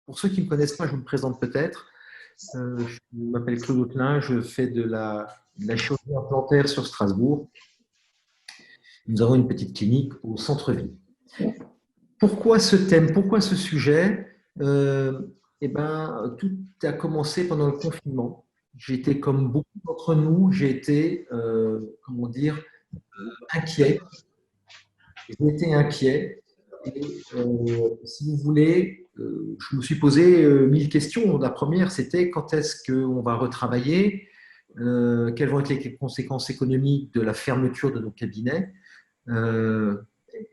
Pour ceux qui ne me connaissent pas, je me présente peut-être. Je m'appelle Claude Autelin, je fais de la chirurgie implantaire sur Strasbourg. Nous avons une petite clinique au centre-ville. Pourquoi ce thème? Pourquoi ce sujet? Euh, Tout a commencé pendant le confinement. J'ai été, comme beaucoup d'entre nous, j'ai été, comment dire, inquiet. J'ai été inquiet. Et si vous voulez, je me suis posé 1000 questions. La première, c'était quand est-ce qu'on va retravailler? Quelles vont être les conséquences économiques de la fermeture de nos cabinets? Euh,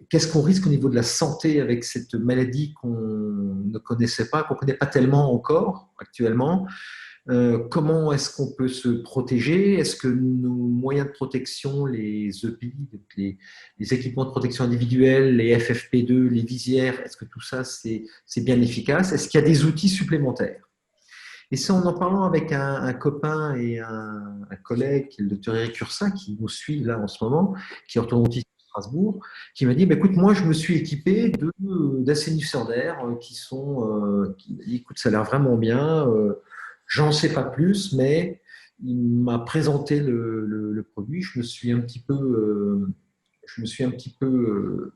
Qu'est-ce qu'on risque au niveau de la santé avec cette maladie qu'on ne connaissait pas, qu'on ne connaît pas tellement encore actuellement? Comment est-ce qu'on peut se protéger? Est-ce que nos moyens de protection, les EPI, donc les équipements de protection individuelle, les FFP2, les visières, est-ce que tout ça c'est bien efficace? Est-ce qu'il y a des outils supplémentaires? Et c'est en parlant avec un copain et un collègue, qui est le docteur Eric Cursin, qui nous suit là en ce moment, qui est orthodontiste à Strasbourg, qui m'a dit, bah, écoute, moi je me suis équipé d'assainisseurs d'air écoute, ça a l'air vraiment bien, j'en sais pas plus, mais il m'a présenté le produit, je me suis un petit peu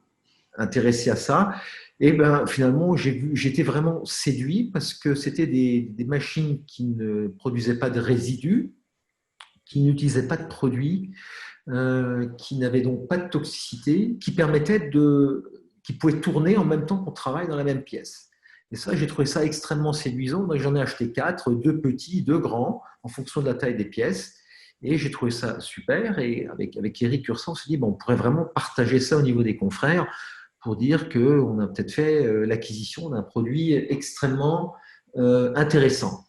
intéressé à ça. Et ben finalement, j'étais vraiment séduit parce que c'était des machines qui ne produisaient pas de résidus, qui n'utilisaient pas de produits, qui n'avaient donc pas de toxicité, qui pouvaient tourner en même temps qu'on travaille dans la même pièce. Et ça, j'ai trouvé ça extrêmement séduisant. Donc, j'en ai acheté 4, 2 petits, 2 grands, en fonction de la taille des pièces. Et j'ai trouvé ça super. Et avec Eric Cursan, on s'est dit, bon, on pourrait vraiment partager ça au niveau des confrères pour dire qu'on a peut-être fait l'acquisition d'un produit extrêmement intéressant.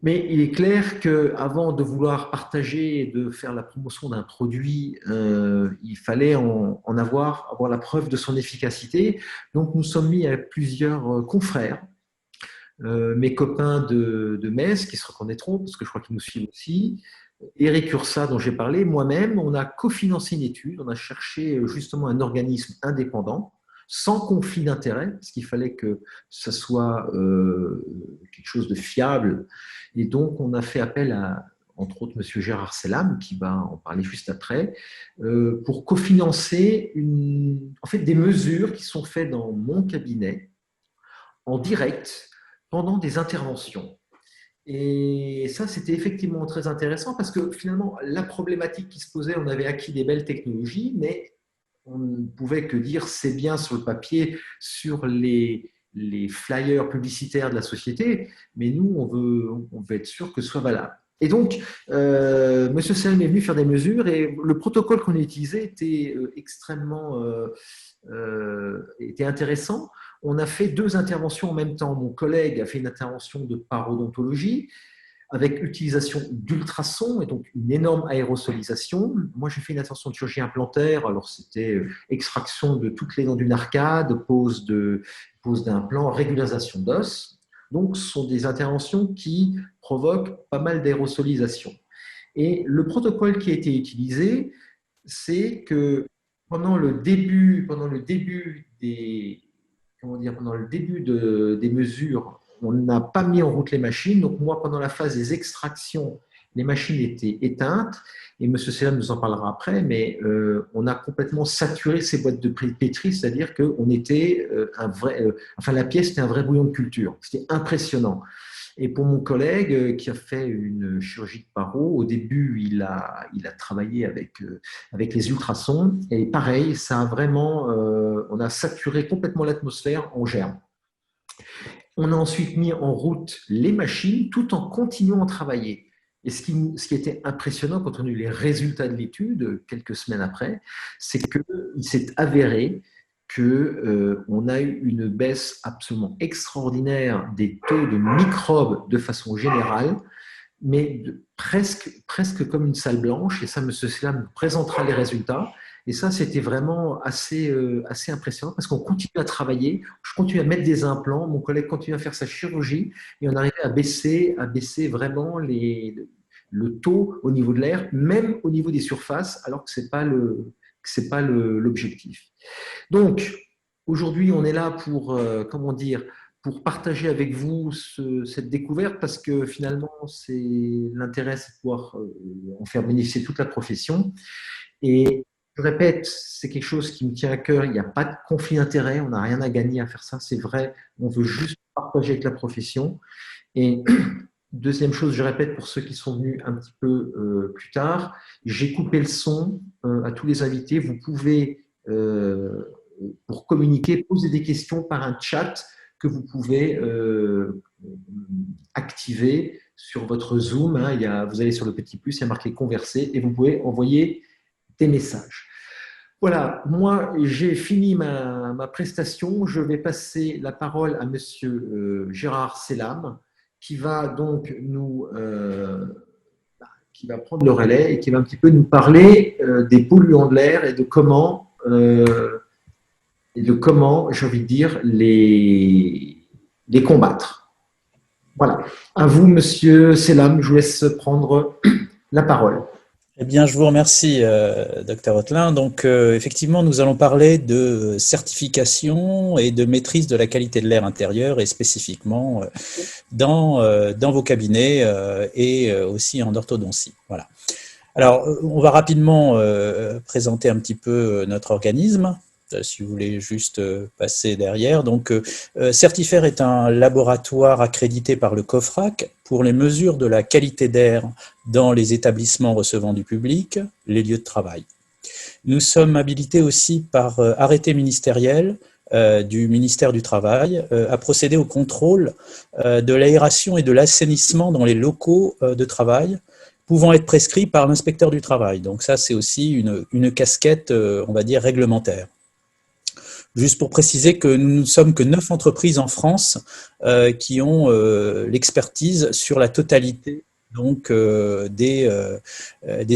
Mais il est clair qu'avant de vouloir partager et de faire la promotion d'un produit, il fallait avoir la preuve de son efficacité. Donc nous sommes mis avec plusieurs confrères, mes copains de Metz, qui se reconnaîtront, parce que je crois qu'ils nous suivent aussi, Eric Ursa, dont j'ai parlé, moi-même, on a cofinancé une étude, on a cherché justement un organisme indépendant, sans conflit d'intérêt, parce qu'il fallait que ce soit quelque chose de fiable. Et donc, on a fait appel à, entre autres, M. Gérard Selam, qui va en parler juste après, pour cofinancer en fait, des mesures qui sont faites dans mon cabinet, en direct, pendant des interventions. Et ça, c'était effectivement très intéressant parce que finalement, la problématique qui se posait, on avait acquis des belles technologies, mais on ne pouvait que dire c'est bien sur le papier, sur les flyers publicitaires de la société, mais nous, on veut être sûr que ce soit valable. Et donc, M. Salem est venu faire des mesures et le protocole qu'on a utilisé était extrêmement était intéressant. On a fait 2 interventions en même temps. Mon collègue a fait une intervention de parodontologie avec utilisation d'ultrasons et donc une énorme aérosolisation. Moi, j'ai fait une intervention de chirurgie implantaire. Alors, c'était extraction de toutes les dents d'une arcade, pose d'implants, régularisation d'os. Donc, ce sont des interventions qui provoquent pas mal d'aérosolisation. Et le protocole qui a été utilisé, c'est que pendant le début des mesures, on n'a pas mis en route les machines. Donc moi, pendant la phase des extractions, les machines étaient éteintes. Et M. Selam nous en parlera après, mais on a complètement saturé ces boîtes de pétri, c'est-à-dire qu'on était la pièce était un vrai bouillon de culture. C'était impressionnant. Et pour mon collègue qui a fait une chirurgie de paro, au début, il a travaillé avec les ultrasons. Et pareil, ça a vraiment, on a saturé complètement l'atmosphère en germe. On a ensuite mis en route les machines tout en continuant à travailler. Et ce qui était impressionnant quand on a eu les résultats de l'étude, quelques semaines après, c'est qu'il s'est avéré qu'on a eu une baisse absolument extraordinaire des taux de microbes de façon générale, mais presque comme une salle blanche. Et ça, M. Slam présentera les résultats. Et ça, c'était vraiment assez impressionnant parce qu'on continue à travailler, je continue à mettre des implants, mon collègue continue à faire sa chirurgie et on arrivait à baisser vraiment le taux au niveau de l'air, même au niveau des surfaces, alors que c'est pas l'objectif. Donc, aujourd'hui, on est là pour, comment dire, pour partager avec vous cette découverte parce que finalement, l'intérêt, c'est de pouvoir en faire bénéficier toute la profession. Et je répète, c'est quelque chose qui me tient à cœur. Il n'y a pas de conflit d'intérêt, on n'a rien à gagner à faire ça, c'est vrai. On veut juste partager avec la profession. Et deuxième chose, je répète pour ceux qui sont venus un petit peu plus tard, j'ai coupé le son à tous les invités. Vous pouvez, pour communiquer, poser des questions par un chat que vous pouvez activer sur votre Zoom. Hein. Vous allez sur le petit plus, il y a marqué converser et vous pouvez envoyer des messages. Voilà, moi j'ai fini ma prestation. Je vais passer la parole à monsieur Gérard Selam qui va donc qui va prendre le relais et qui va un petit peu nous parler des polluants de l'air et de comment, j'ai envie de dire, les combattre. Voilà. À vous, monsieur Selam, je vous laisse prendre la parole. Eh bien, je vous remercie, Dr Ottelin. Donc, effectivement, nous allons parler de certification et de maîtrise de la qualité de l'air intérieur et spécifiquement dans vos cabinets et aussi en orthodontie. Voilà. Alors, on va rapidement présenter un petit peu notre organisme. Si vous voulez juste passer derrière. Donc, Certifer est un laboratoire accrédité par le COFRAC pour les mesures de la qualité d'air dans les établissements recevant du public, les lieux de travail. Nous sommes habilités aussi par arrêté ministériel du ministère du Travail à procéder au contrôle de l'aération et de l'assainissement dans les locaux de travail, pouvant être prescrits par l'inspecteur du travail. Donc ça, c'est aussi une casquette, on va dire, réglementaire. Juste pour préciser que nous ne sommes que 9 entreprises en France qui ont l'expertise sur la totalité donc, des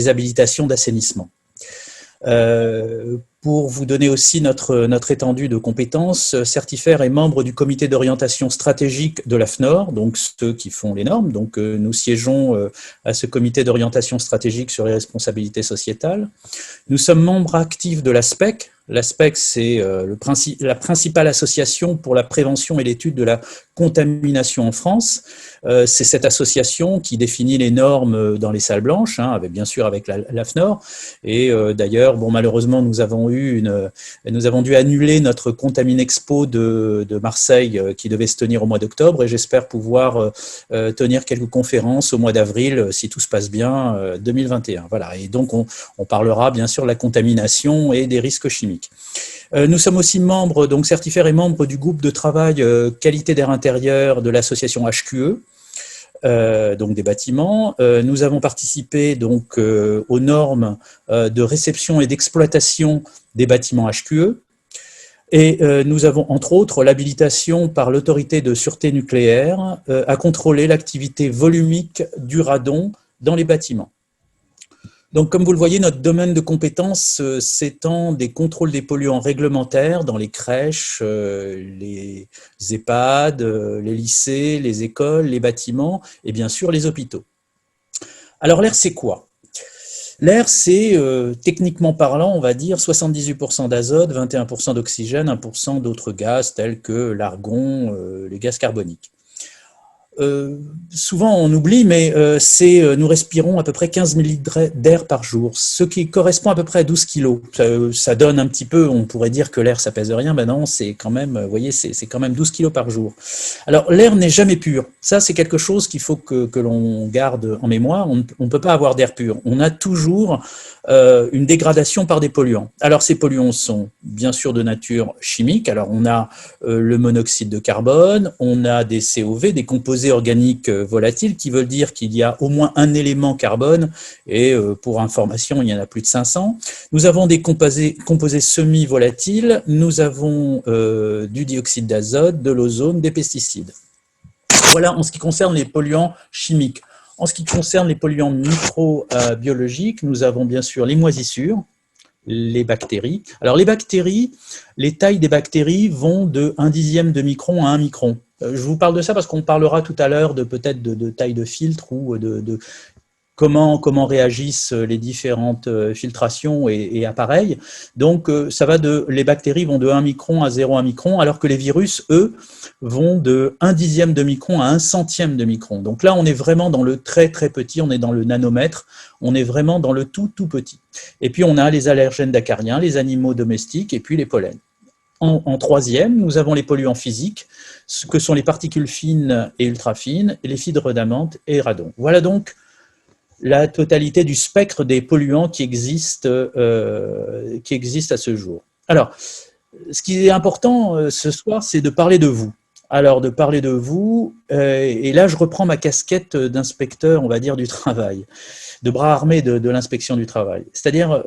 habilitations d'assainissement. Pour vous donner aussi notre étendue de compétences, Certifer est membre du comité d'orientation stratégique de la FNOR, donc ceux qui font les normes. Donc nous siégeons à ce comité d'orientation stratégique sur les responsabilités sociétales. Nous sommes membres actifs de l'ASPEC. L'ASPEC, c'est la principale association pour la prévention et l'étude de la contamination en France. C'est cette association qui définit les normes dans les salles blanches, hein, bien sûr avec la FNOR. Et d'ailleurs, bon, malheureusement, nous avons dû annuler notre Contamine Expo de Marseille qui devait se tenir au mois d'octobre, et j'espère pouvoir tenir quelques conférences au mois d'avril, si tout se passe bien, 2021. Voilà. Et donc, on parlera bien sûr de la contamination et des risques chimiques. Nous sommes aussi membres, donc Certifer est membre du groupe de travail qualité d'air intérieur de l'association HQE, donc des bâtiments. Nous avons participé donc aux normes de réception et d'exploitation des bâtiments HQE. Et nous avons entre autres l'habilitation par l'autorité de sûreté nucléaire à contrôler l'activité volumique du radon dans les bâtiments. Donc, comme vous le voyez, notre domaine de compétences s'étend des contrôles des polluants réglementaires dans les crèches, les EHPAD, les lycées, les écoles, les bâtiments et bien sûr les hôpitaux. Alors, l'air, c'est quoi? L'air, c'est techniquement parlant, on va dire 78% d'azote, 21% d'oxygène, 1% d'autres gaz tels que l'argon, les gaz carboniques. Souvent on oublie, mais nous respirons à peu près 15 millilitres d'air par jour, ce qui correspond à peu près à 12 kilos. Ça donne un petit peu, on pourrait dire que l'air ça pèse rien, ben non, c'est quand même, vous voyez, c'est quand même 12 kilos par jour. Alors l'air n'est jamais pur, ça c'est quelque chose qu'il faut que l'on garde en mémoire, on ne peut pas avoir d'air pur, on a toujours une dégradation par des polluants. Alors ces polluants sont bien sûr de nature chimique, alors on a le monoxyde de carbone, on a des COV, des composés organiques volatiles, qui veulent dire qu'il y a au moins un élément carbone, et pour information, il y en a plus de 500. Nous avons des composés semi-volatiles, nous avons du dioxyde d'azote, de l'ozone, des pesticides. Voilà en ce qui concerne les polluants chimiques. En ce qui concerne les polluants microbiologiques, nous avons bien sûr les moisissures, les bactéries. Alors les bactéries, les tailles des bactéries vont de 1/10 de micron à 1 micron. Je vous parle de ça parce qu'on parlera tout à l'heure peut-être de taille de filtre ou comment réagissent les différentes filtrations et appareils. Donc, les bactéries vont de 1 micron à 0,1 micron, alors que les virus, eux, vont de 1/10 de micron à 1/100 de micron. Donc là, on est vraiment dans le très très petit, on est dans le nanomètre, on est vraiment dans le tout tout petit. Et puis, on a les allergènes d'acariens, les animaux domestiques et puis les pollens. En troisième, nous avons les polluants physiques, ce que sont les particules fines et ultra fines, et les fibres d'amande et radon. Voilà donc la totalité du spectre des polluants qui existent à ce jour. Alors, ce qui est important ce soir, c'est de parler de vous. Alors, de parler de vous, et là, je reprends ma casquette d'inspecteur, on va dire, du travail, de bras armé de l'inspection du travail. C'est-à-dire,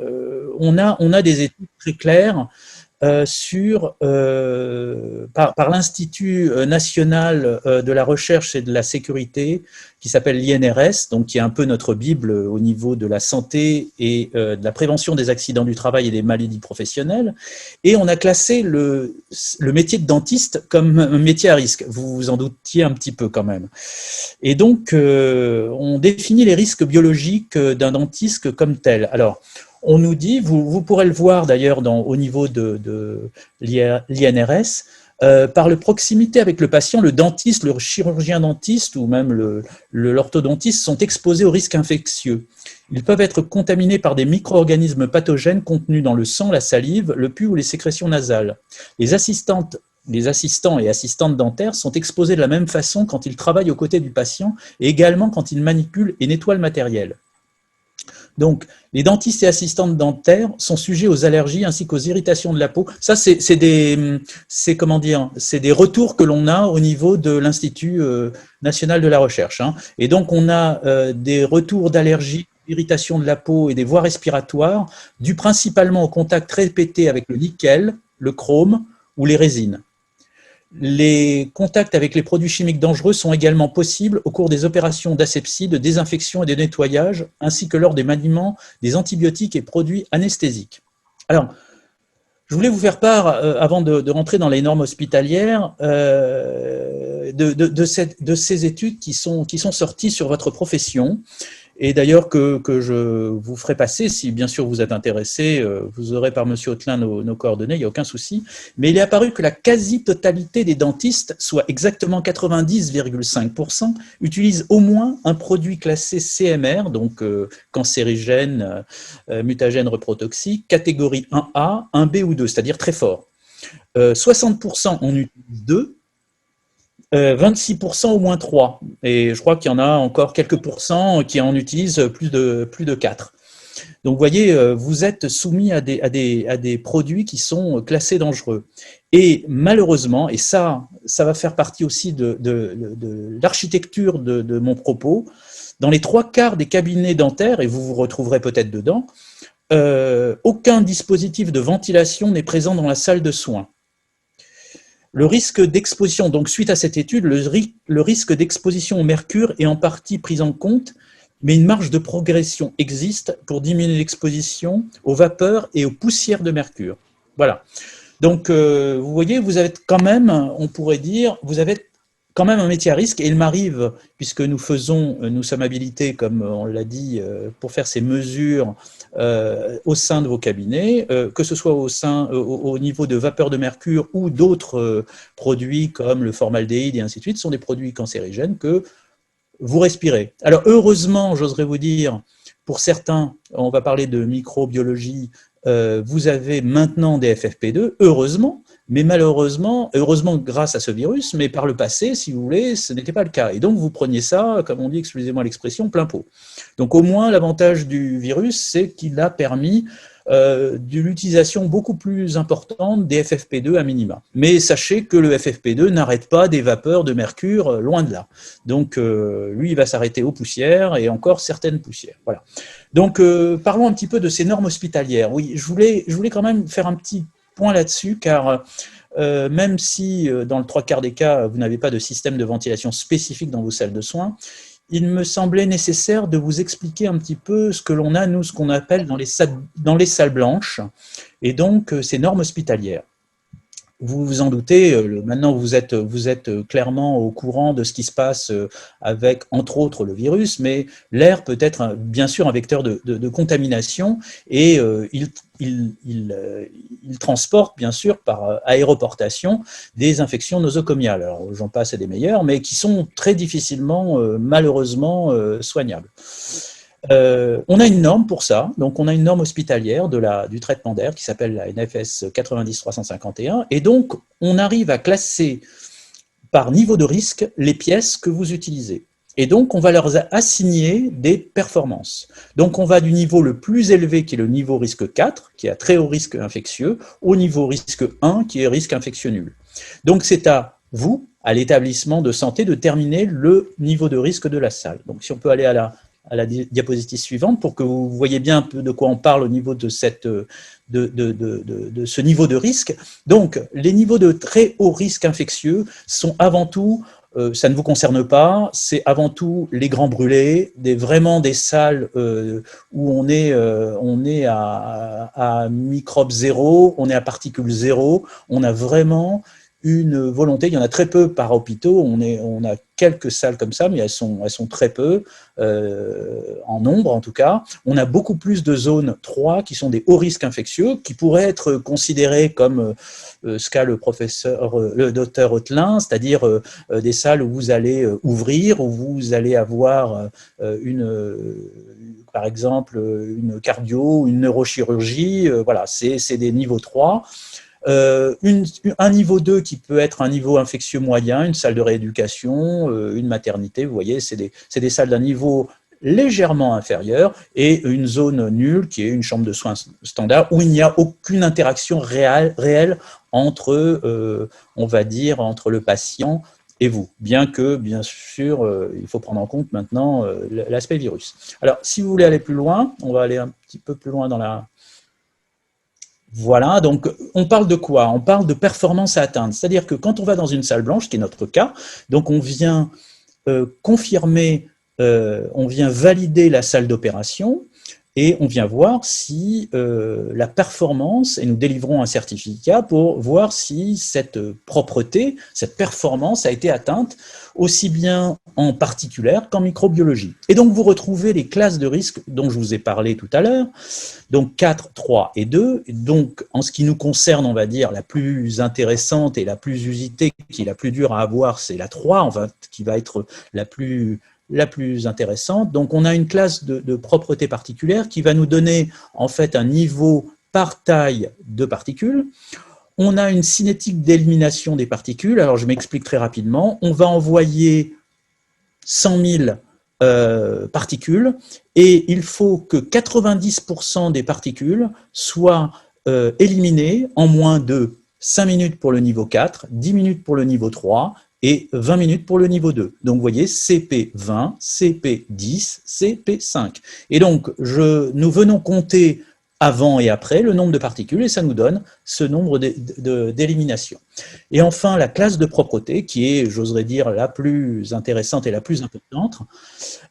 on a des études très claires par l'Institut national de la recherche et de la sécurité, qui s'appelle l'INRS, donc qui est un peu notre Bible au niveau de la santé et de la prévention des accidents du travail et des maladies professionnelles. Et on a classé le métier de dentiste comme un métier à risque. Vous vous en doutiez un petit peu quand même. Et donc, on définit les risques biologiques d'un dentiste comme tel. Alors, on nous dit, vous pourrez le voir d'ailleurs au niveau de l'INRS, par la proximité avec le patient, le dentiste, le chirurgien dentiste ou même l'orthodontiste sont exposés aux risques infectieux. Ils peuvent être contaminés par des micro-organismes pathogènes contenus dans le sang, la salive, le pus ou les sécrétions nasales. Les assistants et assistantes dentaires sont exposés de la même façon quand ils travaillent aux côtés du patient et également quand ils manipulent et nettoient le matériel. Donc, les dentistes et assistantes dentaires sont sujets aux allergies ainsi qu'aux irritations de la peau. Ça, c'est des retours que l'on a au niveau de l'Institut national de la recherche. Et donc, on a des retours d'allergies, d'irritation de la peau et des voies respiratoires dus principalement au contact répété avec le nickel, le chrome ou les résines. Les contacts avec les produits chimiques dangereux sont également possibles au cours des opérations d'asepsie, de désinfection et de nettoyage, ainsi que lors des maniements des antibiotiques et produits anesthésiques. Alors, je voulais vous faire part, avant de rentrer dans les normes hospitalières, de ces études qui sont sorties sur votre profession. Et d'ailleurs que je vous ferai passer, si bien sûr vous êtes intéressé, vous aurez par Monsieur Autelin nos coordonnées, il n'y a aucun souci. Mais il est apparu que la quasi-totalité des dentistes, soit exactement 90,5%, utilisent au moins un produit classé CMR, donc cancérigène, mutagène, reprotoxique, catégorie 1A, 1B ou 2, c'est-à-dire très fort. 60% en utilisent 2, 26% au moins 3, et je crois qu'il y en a encore quelques pourcents qui en utilisent plus de 4. Donc vous voyez, vous êtes soumis à des produits qui sont classés dangereux. Et malheureusement, et ça va faire partie aussi de l'architecture de mon propos, dans les 3/4 des cabinets dentaires, et vous vous retrouverez peut-être dedans, aucun dispositif de ventilation n'est présent dans la salle de soins. Le risque d'exposition, donc suite à cette étude, le risque d'exposition au mercure est en partie pris en compte, mais une marge de progression existe pour diminuer l'exposition aux vapeurs et aux poussières de mercure. Voilà. Donc, vous voyez, vous avez quand même, on pourrait dire, vous avez quand même un métier à risque, et il m'arrive, puisque nous sommes habilités, comme on l'a dit, pour faire ces mesures au sein de vos cabinets, que ce soit au niveau de vapeur de mercure ou d'autres produits comme le formaldéhyde et ainsi de suite, sont des produits cancérigènes que vous respirez. Alors heureusement, j'oserais vous dire, pour certains, on va parler de microbiologie, vous avez maintenant des FFP2, heureusement, mais malheureusement, heureusement grâce à ce virus, mais par le passé, si vous voulez, ce n'était pas le cas. Et donc, vous preniez ça, comme on dit, excusez-moi l'expression, plein pot. Donc, au moins, l'avantage du virus, c'est qu'il a permis de l'utilisation beaucoup plus importante des FFP2 à minima. Mais sachez que le FFP2 n'arrête pas des vapeurs de mercure, loin de là. Donc, lui, il va s'arrêter aux poussières et encore certaines poussières. Voilà. Donc, parlons un petit peu de ces normes hospitalières. Oui, je voulais quand même faire un petit point là-dessus, car même si dans le 3/4 des cas, vous n'avez pas de système de ventilation spécifique dans vos salles de soins, il me semblait nécessaire de vous expliquer un petit peu ce que l'on a, nous, ce qu'on appelle dans les salles blanches, et donc ces normes hospitalières. vous vous en doutez, maintenant vous êtes clairement au courant de ce qui se passe avec, entre autres, le virus, mais l'air peut être bien sûr un vecteur de contamination et il transporte bien sûr par aéroportation des infections nosocomiales. Alors j'en passe à des meilleures, mais qui sont très difficilement, malheureusement, soignables. On a une norme pour ça, donc on a une norme hospitalière du traitement d'air qui s'appelle la NFS 90-351, et donc on arrive à classer par niveau de risque les pièces que vous utilisez. Et donc on va leur assigner des performances. Donc on va du niveau le plus élevé qui est le niveau risque 4, qui est à très haut risque infectieux, au niveau risque 1 qui est risque infectieux nul. Donc c'est à vous, à l'établissement de santé, de terminer le niveau de risque de la salle. Donc si on peut aller à la diapositive suivante pour que vous voyez bien un peu de quoi on parle au niveau de ce niveau de risque. Donc, les niveaux de très haut risque infectieux sont avant tout, ça ne vous concerne pas, c'est avant tout les grands brûlés, vraiment des salles où on est à microbes zéro, on est à particules zéro, on a vraiment une volonté, il y en a très peu par hôpitaux, on a quelques salles comme ça, mais elles sont très peu, en nombre en tout cas. On a beaucoup plus de zones 3 qui sont des hauts risques infectieux, qui pourraient être considérées comme ce qu'a le docteur Hotelin, c'est-à-dire des salles où vous allez ouvrir, où vous allez avoir par exemple une cardio, une neurochirurgie, voilà, c'est des niveaux 3. Un niveau 2 qui peut être un niveau infectieux moyen, une salle de rééducation, une maternité, vous voyez, c'est des salles d'un niveau légèrement inférieur, et une zone nulle qui est une chambre de soins standard où il n'y a aucune interaction réelle entre, on va dire, entre le patient et vous, bien que, bien sûr, il faut prendre en compte maintenant l'aspect virus. Alors, si vous voulez aller plus loin, on va aller un petit peu plus loin dans la... Voilà, donc on parle de quoi? On parle de performance à atteindre, c'est-à-dire que quand on va dans une salle blanche, qui est notre cas, donc on vient confirmer, on vient valider la salle d'opération, et on vient voir si la performance, et nous délivrons un certificat pour voir si cette propreté, cette performance a été atteinte aussi bien en particulaire qu'en microbiologie. Et donc vous retrouvez les classes de risque dont je vous ai parlé tout à l'heure, donc 4, 3 et 2. Donc en ce qui nous concerne, on va dire, la plus intéressante et la plus usitée, qui est la plus dure à avoir, c'est la 3, enfin, qui va être la plus intéressante. Donc on a une classe de propreté particulière qui va nous donner en fait un niveau par taille de particules. On a une cinétique d'élimination des particules. Alors je m'explique très rapidement. On va envoyer 100 000 particules, et il faut que 90% des particules soient éliminées en moins de 5 minutes pour le niveau 4, 10 minutes pour le niveau 3, et 20 minutes pour le niveau 2. Donc, vous voyez, CP20, CP10, CP5. Et donc, nous venons compter avant et après le nombre de particules, et ça nous donne ce nombre d'éliminations. Et enfin, la classe de propreté, qui est, j'oserais dire, la plus intéressante et la plus importante,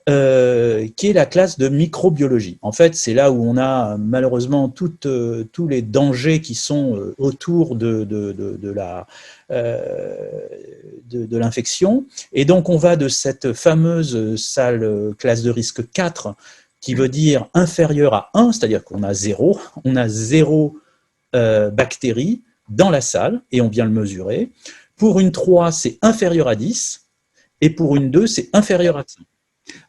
qui est la classe de microbiologie. En fait, c'est là où on a malheureusement tous les dangers qui sont autour de l'infection. Et donc, on va de cette fameuse salle classe de risque 4, qui veut dire inférieur à 1, c'est-à-dire qu'on a zéro bactéries dans la salle, et on vient le mesurer. Pour une 3, c'est inférieur à 10, et pour une 2, c'est inférieur à 5.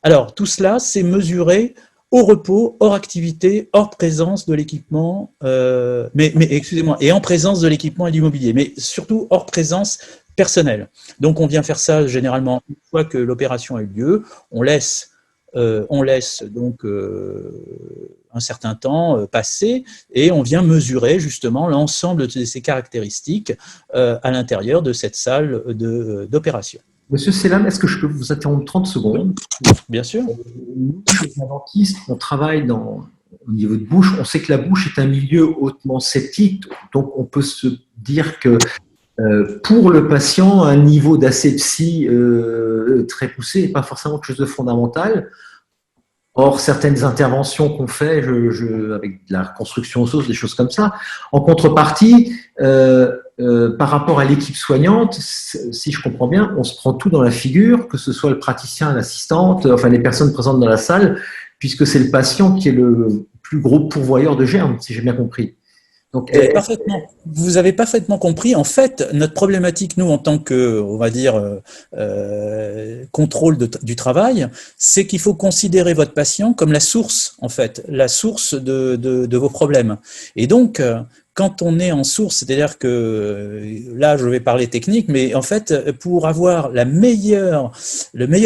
Alors, tout cela, c'est mesuré au repos, hors activité, hors présence de l'équipement, mais excusez-moi, et en présence de l'équipement et du mobilier, mais surtout hors présence personnelle. Donc, on vient faire ça généralement une fois que l'opération a eu lieu. On laisse donc un certain temps passer, et on vient mesurer justement l'ensemble de ces caractéristiques à l'intérieur de cette salle d'opération. Monsieur Selam, est-ce que je peux vous interrompre 30 secondes? Bien sûr. Nous, chez un dentiste, on travaille au niveau de bouche. On sait que la bouche est un milieu hautement septique, donc on peut se dire que pour le patient, un niveau d'asepsie très poussé n'est pas forcément quelque chose de fondamental. Or, certaines interventions qu'on fait avec de la reconstruction osseuse, des choses comme ça, en contrepartie, par rapport à l'équipe soignante, si je comprends bien, on se prend tout dans la figure, que ce soit le praticien, l'assistante, enfin les personnes présentes dans la salle, puisque c'est le patient qui est le plus gros pourvoyeur de germes, si j'ai bien compris. Donc, vous avez parfaitement compris. En fait, notre problématique, nous, en tant que, on va dire, contrôle du travail, c'est qu'il faut considérer votre patient comme la source, en fait, la source de vos problèmes. Et donc, quand on est en source, c'est-à-dire que là, je vais parler technique, mais en fait, pour avoir le meilleur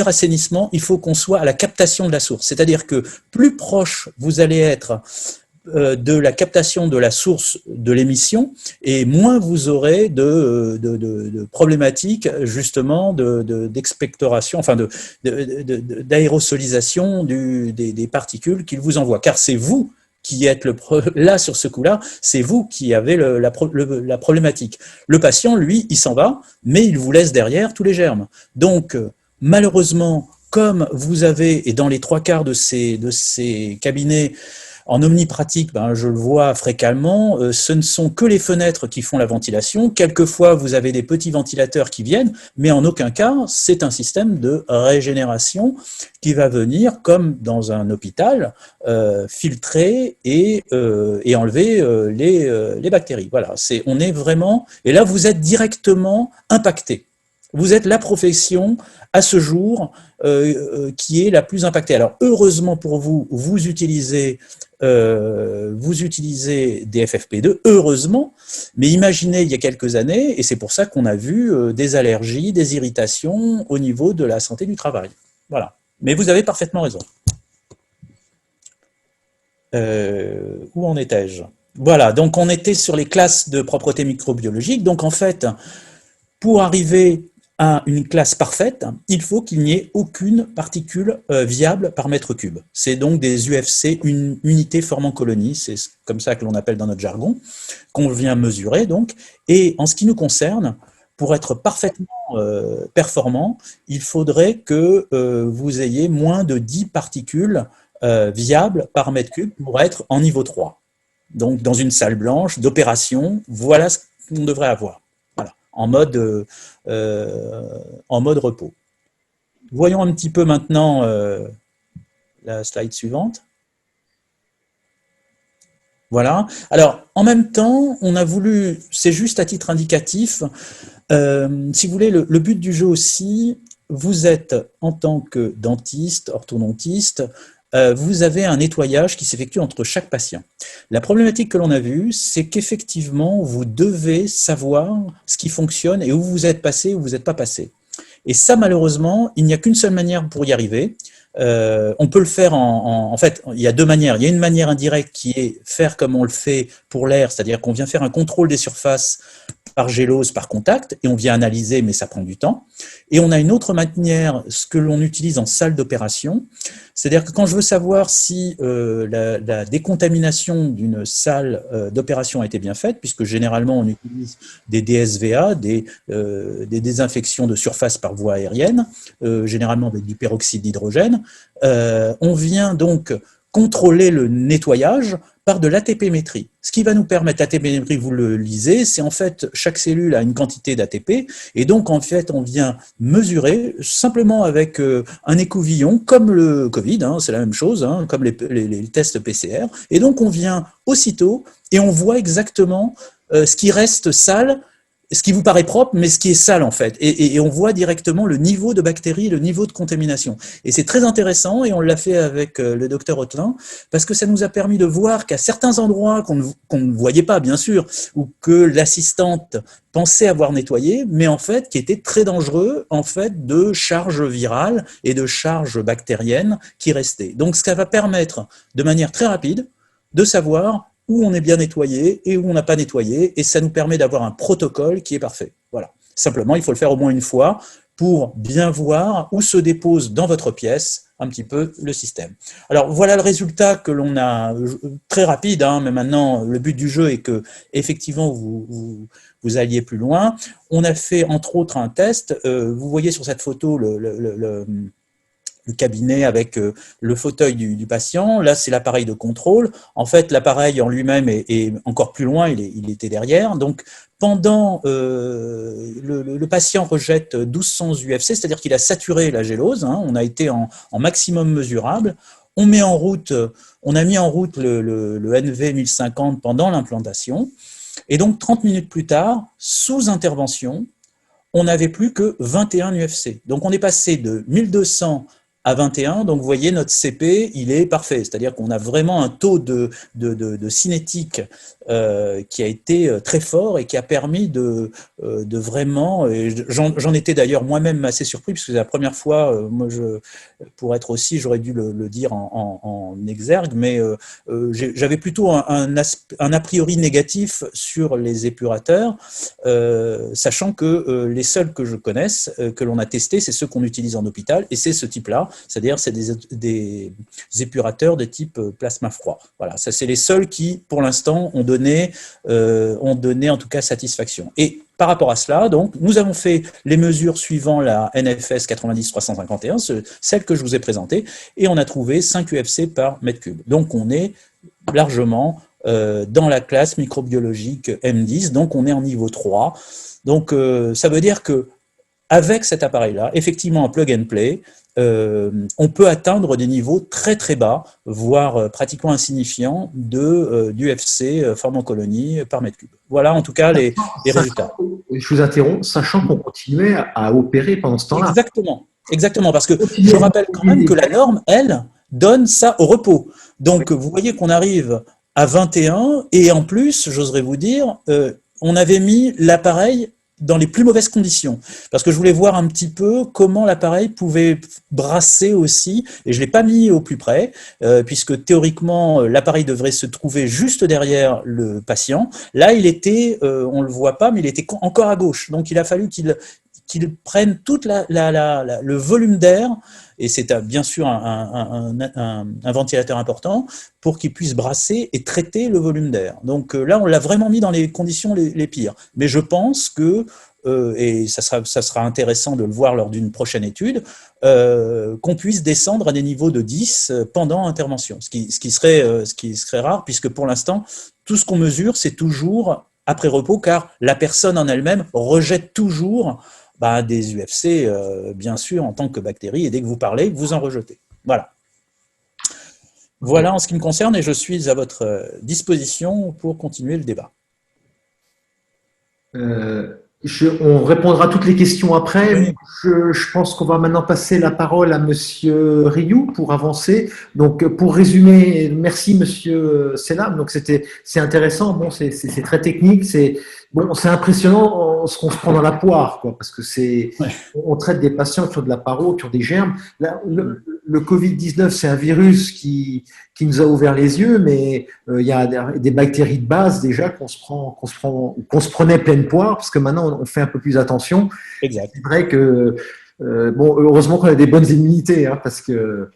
assainissement, il faut qu'on soit à la captation de la source. C'est-à-dire que plus proche vous allez être de la captation de la source de l'émission, et moins vous aurez de problématiques justement d'expectoration, enfin d'aérosolisation des particules qu'il vous envoie. Car c'est vous qui êtes là sur ce coup-là, c'est vous qui avez la problématique. Le patient, lui, il s'en va, mais il vous laisse derrière tous les germes. Donc, malheureusement, comme vous avez, et dans les 3/4 de ces cabinets, en omnipratique, ben, je le vois fréquemment, ce ne sont que les fenêtres qui font la ventilation. Quelquefois, vous avez des petits ventilateurs qui viennent, mais en aucun cas, c'est un système de régénération qui va venir, comme dans un hôpital, filtrer et enlever les bactéries. Voilà, on est vraiment... Et là, vous êtes directement impacté. Vous êtes la profession, à ce jour, qui est la plus impactée. Alors, heureusement pour vous, vous utilisez des FFP2, heureusement, mais imaginez il y a quelques années, et c'est pour ça qu'on a vu des allergies, des irritations au niveau de la santé du travail. Voilà. Mais vous avez parfaitement raison. Où en étais-je? Voilà, donc on était sur les classes de propreté microbiologique. Donc en fait, pour arriver à une classe parfaite, il faut qu'il n'y ait aucune particule viable par mètre cube. C'est donc des UFC, une unité formant colonie, c'est comme ça que l'on appelle dans notre jargon, qu'on vient mesurer donc. Et en ce qui nous concerne, pour être parfaitement performant, il faudrait que vous ayez moins de 10 particules viables par mètre cube pour être en niveau 3. Donc dans une salle blanche d'opération, voilà ce qu'on devrait avoir. En mode repos. Voyons un petit peu maintenant la slide suivante. Voilà. Alors, en même temps, on a voulu, c'est juste à titre indicatif, si vous voulez, le but du jeu aussi, vous êtes en tant que dentiste, orthodontiste, vous avez un nettoyage qui s'effectue entre chaque patient. La problématique que l'on a vue, c'est qu'effectivement, vous devez savoir ce qui fonctionne et où vous êtes passé, où vous n'êtes pas passé. Et ça, malheureusement, il n'y a qu'une seule manière pour y arriver. On peut le faire en fait, il y a deux manières. Il y a une manière indirecte qui est faire comme on le fait pour l'air, c'est-à-dire qu'on vient faire un contrôle des surfaces par gélose, par contact, et on vient analyser, mais ça prend du temps. Et on a une autre manière, ce que l'on utilise en salle d'opération, c'est-à-dire que quand je veux savoir si la décontamination d'une salle d'opération a été bien faite, puisque généralement on utilise des DSVA, des désinfections de surface par voie aérienne, généralement avec du peroxyde d'hydrogène, on vient donc contrôler le nettoyage par de l'ATP-métrie. Ce qui va nous permettre, l'ATP-métrie, vous le lisez, c'est en fait, chaque cellule a une quantité d'ATP, et donc en fait, on vient mesurer simplement avec un écouvillon, comme le Covid, hein, c'est la même chose, hein, comme les tests PCR, et donc on vient aussitôt, et on voit exactement ce qui reste sale, ce qui vous paraît propre, mais ce qui est sale en fait. Et on voit directement le niveau de bactéries, le niveau de contamination. Et c'est très intéressant, et on l'a fait avec le docteur Ottelin, parce que ça nous a permis de voir qu'à certains endroits qu'on ne voyait pas, bien sûr, ou que l'assistante pensait avoir nettoyé, mais en fait qui étaient très dangereux en fait de charges virales et de charges bactériennes qui restaient. Donc ça va permettre de manière très rapide de savoir où on est bien nettoyé et où on n'a pas nettoyé, et ça nous permet d'avoir un protocole qui est parfait. Voilà. Simplement, il faut le faire au moins une fois pour bien voir où se dépose dans votre pièce un petit peu le système. Alors, voilà le résultat que l'on a, très rapide, hein, mais maintenant, le but du jeu est que, effectivement, vous alliez plus loin. On a fait, entre autres, un test. Vous voyez sur cette photo le cabinet avec le fauteuil du patient. Là, c'est l'appareil de contrôle. En fait, l'appareil en lui-même est encore plus loin, il était derrière. Donc, pendant le patient rejette 1200 UFC, c'est-à-dire qu'il a saturé la gélose, hein, on a été en maximum mesurable. On a mis en route le NV 1050 pendant l'implantation. Et donc, 30 minutes plus tard, sous intervention, on n'avait plus que 21 UFC. Donc, on est passé de 1200 à 21. Donc, vous voyez, notre CP, il est parfait. C'est-à-dire qu'on a vraiment un taux de cinétique qui a été très fort et qui a permis de vraiment… J'en étais d'ailleurs moi-même assez surpris, puisque c'est la première fois, pour être aussi, j'aurais dû le dire en exergue, mais j'avais plutôt un a priori négatif sur les épurateurs, sachant que les seuls que je connaisse, que l'on a testés, c'est ceux qu'on utilise en hôpital, et c'est ce type-là, c'est-à-dire c'est des épurateurs de type plasma froid. Voilà, ça c'est les seuls qui, pour l'instant, ont donné en tout cas satisfaction. Et par rapport à cela, donc, nous avons fait les mesures suivant la NFS 90-351, celle que je vous ai présentée, et on a trouvé 5 UFC par mètre cube. Donc, on est largement dans la classe microbiologique M10, donc on est en niveau 3. Donc, ça veut dire que avec cet appareil-là, effectivement, en plug and play, on peut atteindre des niveaux très très bas, voire pratiquement insignifiants d'UFC pharmacolonie par mètre cube. Voilà en tout cas les résultats. Je vous interromps, sachant qu'on continuait à opérer pendant ce temps-là. Exactement, parce que je rappelle quand même que la norme, elle, donne ça au repos. Donc vous voyez qu'on arrive à 21 et en plus, j'oserais vous dire, on avait mis l'appareil dans les plus mauvaises conditions, parce que je voulais voir un petit peu comment l'appareil pouvait brasser aussi, et je ne l'ai pas mis au plus près, puisque théoriquement, l'appareil devrait se trouver juste derrière le patient. Là, il était, on ne le voit pas, mais il était encore à gauche, donc il a fallu qu'il prenne tout le volume d'air, et c'est bien sûr un ventilateur important, pour qu'il puisse brasser et traiter le volume d'air. Donc là, on l'a vraiment mis dans les conditions les pires. Mais je pense que, et ça sera intéressant de le voir lors d'une prochaine étude, qu'on puisse descendre à des niveaux de 10 pendant intervention, ce qui serait rare, puisque pour l'instant, tout ce qu'on mesure, c'est toujours après repos, car la personne en elle-même rejette toujours des UFC, bien sûr, en tant que bactérie, et dès que vous parlez, vous en rejetez. Voilà. Voilà en ce qui me concerne, et je suis à votre disposition pour continuer le débat. On répondra à toutes les questions après. Oui. Je pense qu'on va maintenant passer la parole à Monsieur Rioux pour avancer. Donc, pour résumer, merci Monsieur Selam. Donc, c'est intéressant. Bon, c'est très technique. C'est impressionnant ce qu'on se prend dans la poire, quoi, parce que on traite des patients qui ont de la paro, qui ont des germes. Là, le Covid-19, c'est un virus qui nous a ouvert les yeux, mais il y a des bactéries de base déjà qu'on se prenait pleine poire, parce que maintenant on fait un peu plus attention. Exact. C'est vrai que heureusement qu'on a des bonnes immunités, hein, parce que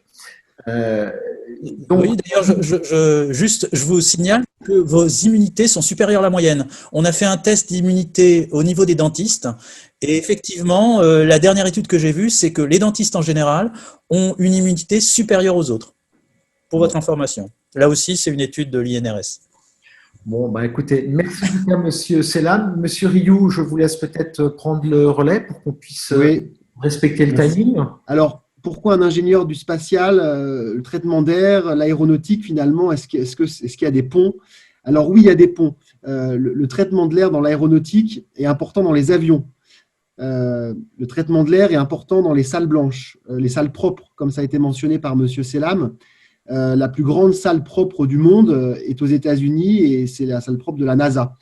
donc… Oui, d'ailleurs, je vous signale que vos immunités sont supérieures à la moyenne. On a fait un test d'immunité au niveau des dentistes, et effectivement, la dernière étude que j'ai vue, c'est que les dentistes en général ont une immunité supérieure aux autres. Pour votre information. Là aussi, c'est une étude de l'INRS. Bon, écoutez, merci beaucoup, Monsieur Selam. Monsieur Rioux, je vous laisse peut-être prendre le relais pour qu'on puisse respecter le timing. Alors, pourquoi un ingénieur du spatial, le traitement d'air, l'aéronautique, finalement, est-ce qu'il y a des ponts? Alors oui, il y a des ponts. Le traitement de l'air dans l'aéronautique est important dans les avions. Le traitement de l'air est important dans les salles blanches, les salles propres, comme ça a été mentionné par Monsieur Selam. La plus grande salle propre du monde est aux États-Unis et c'est la salle propre de la NASA.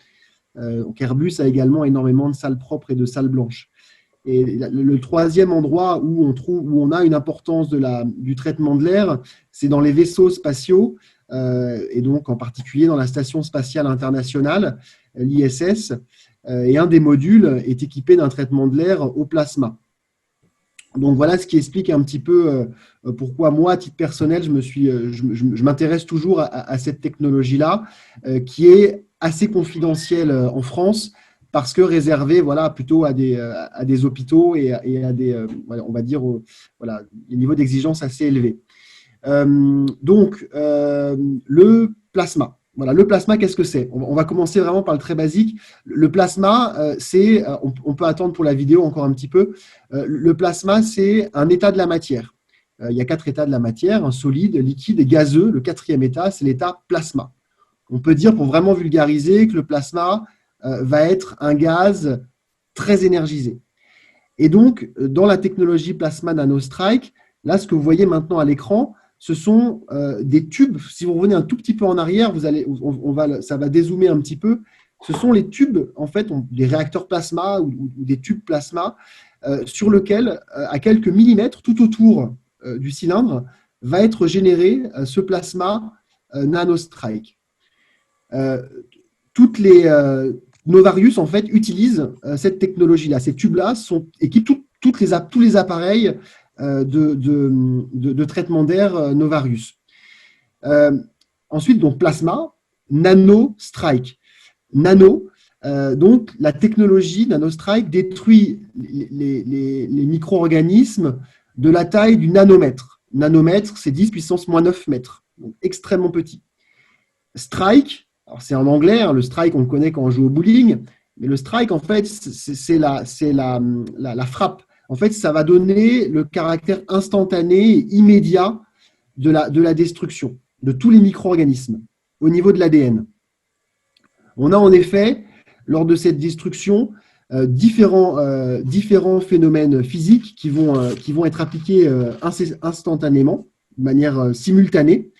Donc Airbus a également énormément de salles propres et de salles blanches. Et le troisième endroit où on a une importance du traitement de l'air, c'est dans les vaisseaux spatiaux, et donc en particulier dans la Station spatiale internationale, l'ISS. Et un des modules est équipé d'un traitement de l'air au plasma. Donc voilà ce qui explique un petit peu pourquoi moi, à titre personnel, je m'intéresse toujours à cette technologie-là, qui est assez confidentielle en France, parce que réservé voilà, plutôt à des hôpitaux et à des, voilà, on va dire, voilà, des niveaux d'exigence assez élevés. Donc, le plasma. Voilà, le plasma, qu'est-ce que c'est? On va commencer vraiment par le très basique. Le plasma, c'est, on peut attendre pour la vidéo encore un petit peu. Le plasma, c'est un état de la matière. Il y a 4 états de la matière, un solide, liquide et gazeux. Le 4e état, c'est l'état plasma. On peut dire, pour vraiment vulgariser, que le plasma va être un gaz très énergisé. Et donc, dans la technologie plasma nanostrike, là, ce que vous voyez maintenant à l'écran, ce sont des tubes. Si vous revenez un tout petit peu en arrière, ça va dézoomer un petit peu. Ce sont les tubes, en fait, des réacteurs plasma ou des tubes plasma sur lesquels, à quelques millimètres, tout autour du cylindre, va être généré ce plasma nanostrike. Novarius, en fait, utilise cette technologie-là. Ces tubes-là équipent tous les appareils de traitement d'air Novarius. Ensuite, donc, plasma, nanostrike. Nano, donc, la technologie nanostrike détruit les micro-organismes de la taille du nanomètre. Nanomètre, c'est 10 puissance moins 9 mètres, donc extrêmement petit. Strike, alors c'est en anglais, hein, le strike, on le connaît quand on joue au bowling, mais le strike, en fait, c'est la frappe. En fait, ça va donner le caractère instantané et immédiat de la destruction de tous les micro-organismes au niveau de l'ADN. On a en effet, lors de cette destruction, différents phénomènes physiques qui vont être appliqués instantanément, de manière simultanée,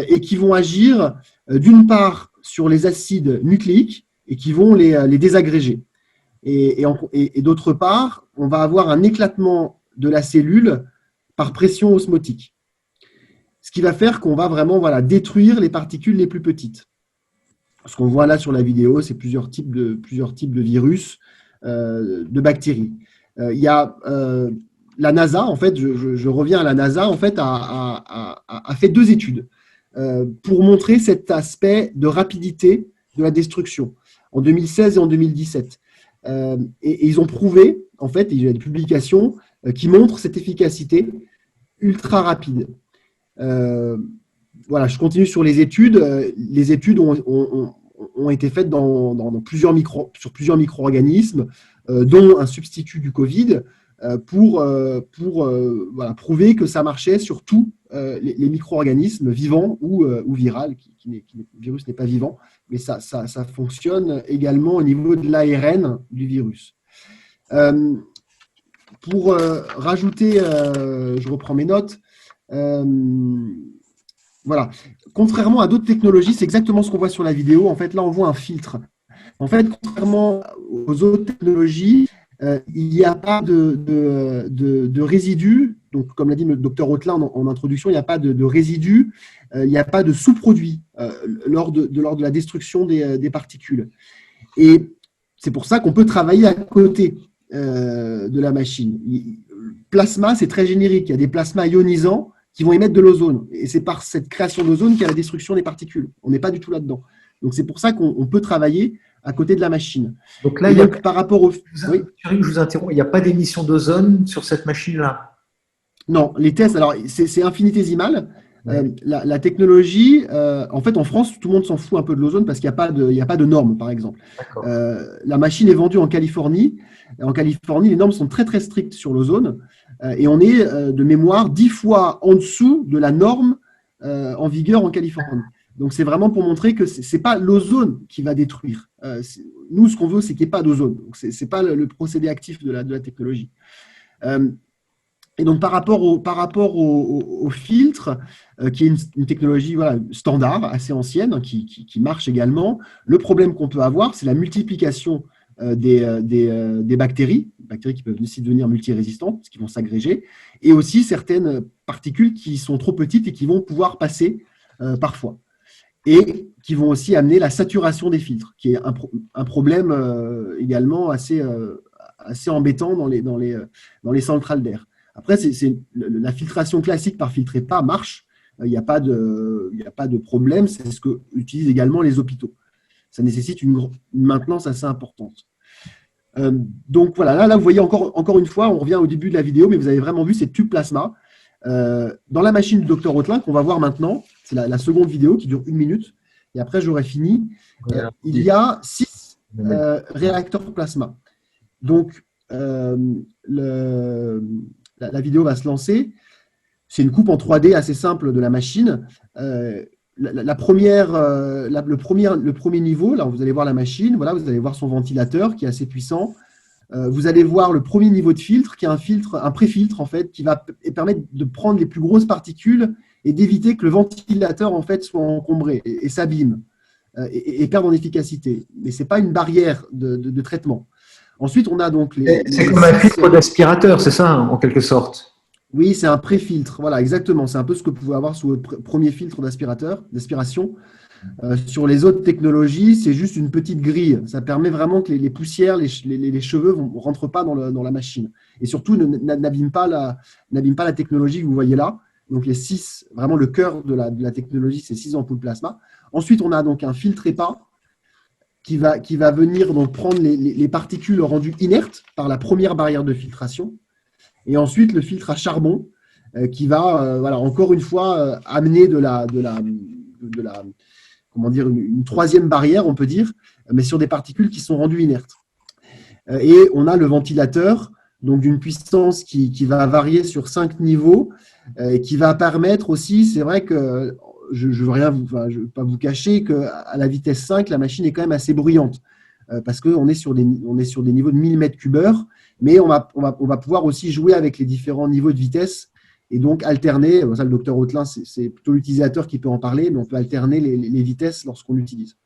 et qui vont agir d'une part sur les acides nucléiques et qui vont les désagréger. Et d'autre part, on va avoir un éclatement de la cellule par pression osmotique. Ce qui va faire qu'on va vraiment détruire les particules les plus petites. Ce qu'on voit là sur la vidéo, c'est plusieurs types de virus, de bactéries. Il y a la NASA, en fait, je reviens à la NASA, en fait, a fait 2 études pour montrer cet aspect de rapidité de la destruction, en 2016 et en 2017. Et ils ont prouvé, en fait, il y a des publications qui montrent cette efficacité ultra rapide. Voilà, je continue sur les études. Les études ont été faites sur plusieurs micro-organismes, dont un substitut du Covid, pour prouver que ça marchait sur tous les micro-organismes vivants ou viraux. Le virus n'est pas vivant, mais ça fonctionne également au niveau de l'ARN du virus. Pour rajouter, je reprends mes notes, voilà. Contrairement à d'autres technologies, c'est exactement ce qu'on voit sur la vidéo. En fait, là, on voit un filtre. En fait, contrairement aux autres technologies, il n'y a pas de résidus. Donc, comme l'a dit le docteur Rothelin en introduction, il n'y a pas de résidus, il n'y a pas de sous-produits lors de la destruction des particules. Et c'est pour ça qu'on peut travailler à côté de la machine. Le plasma, c'est très générique. Il y a des plasmas ionisants qui vont émettre de l'ozone. Et c'est par cette création d'ozone qu'il y a la destruction des particules. On n'est pas du tout là-dedans. Donc, c'est pour ça qu'on peut travailler à côté de la machine. Donc là, par rapport au… Oui. Je vous interromps, il n'y a pas d'émission d'ozone sur cette machine-là? Non, les tests, alors c'est infinitésimal. Ouais. La technologie, en fait, en France, tout le monde s'en fout un peu de l'ozone parce qu'il n'y a pas de normes, par exemple. La machine est vendue en Californie. En Californie, les normes sont très, très strictes sur l'ozone. Et on est, de mémoire, 10 fois en dessous de la norme en vigueur en Californie. Donc, c'est vraiment pour montrer que ce n'est pas l'ozone qui va détruire. Nous, ce qu'on veut, c'est qu'il n'y ait pas d'ozone. Ce n'est pas le procédé actif de la technologie. Et donc, par rapport au filtre, qui est une technologie standard, assez ancienne, qui marche également, le problème qu'on peut avoir, c'est la multiplication des bactéries qui peuvent aussi devenir multirésistantes, parce qu'ils vont s'agréger, et aussi certaines particules qui sont trop petites et qui vont pouvoir passer parfois. Et qui vont aussi amener la saturation des filtres, qui est un problème également assez embêtant dans les centrales d'air. Après, la filtration classique par filtre EPA marche, il n'y a pas de problème, c'est ce qu'utilisent également les hôpitaux. Ça nécessite une maintenance assez importante. Donc voilà, là, vous voyez encore une fois, on revient au début de la vidéo, mais vous avez vraiment vu ces tubes plasma. Dans la machine du docteur Rothelin, qu'on va voir maintenant, c'est la seconde vidéo qui dure 1 minute, et après j'aurai fini. Il y a 6 réacteurs plasma. Donc, la vidéo va se lancer. C'est une coupe en 3D assez simple de la machine. Le premier niveau, là, vous allez voir la machine, voilà, vous allez voir son ventilateur qui est assez puissant. Vous allez voir le premier niveau de filtre, qui est un pré-filtre en fait, qui va permettre de prendre les plus grosses particules et d'éviter que le ventilateur en fait soit encombré et s'abîme et perde en efficacité. Mais c'est pas une barrière de traitement. Ensuite, on a donc c'est comme un filtre d'aspirateur, c'est ça, en quelque sorte. Oui, c'est un pré-filtre. Voilà, exactement. C'est un peu ce que vous pouvez avoir sous votre premier filtre d'aspiration. Sur les autres technologies, c'est juste une petite grille. Ça permet vraiment que les poussières, les cheveux ne rentrent pas dans la machine. Et surtout, n'abîment pas la technologie que vous voyez là. Donc, les 6, vraiment le cœur de la technologie, c'est 6 ampoules plasma. Ensuite, on a donc un filtre EPA qui va venir donc prendre les particules rendues inertes par la première barrière de filtration. Et ensuite, le filtre à charbon qui va, encore une fois, amener une troisième barrière, on peut dire, mais sur des particules qui sont rendues inertes. Et on a le ventilateur, donc d'une puissance qui va varier sur 5 niveaux, et qui va permettre aussi, c'est vrai que je ne veux pas vous cacher qu'à la vitesse 5, la machine est quand même assez bruyante, parce qu'on est sur des niveaux de 1000 mètres cubeurs, mais on va pouvoir aussi jouer avec les différents niveaux de vitesse et donc alterner. Ça, le docteur Rothelin, c'est plutôt l'utilisateur qui peut en parler, mais on peut alterner les vitesses lorsqu'on l'utilise.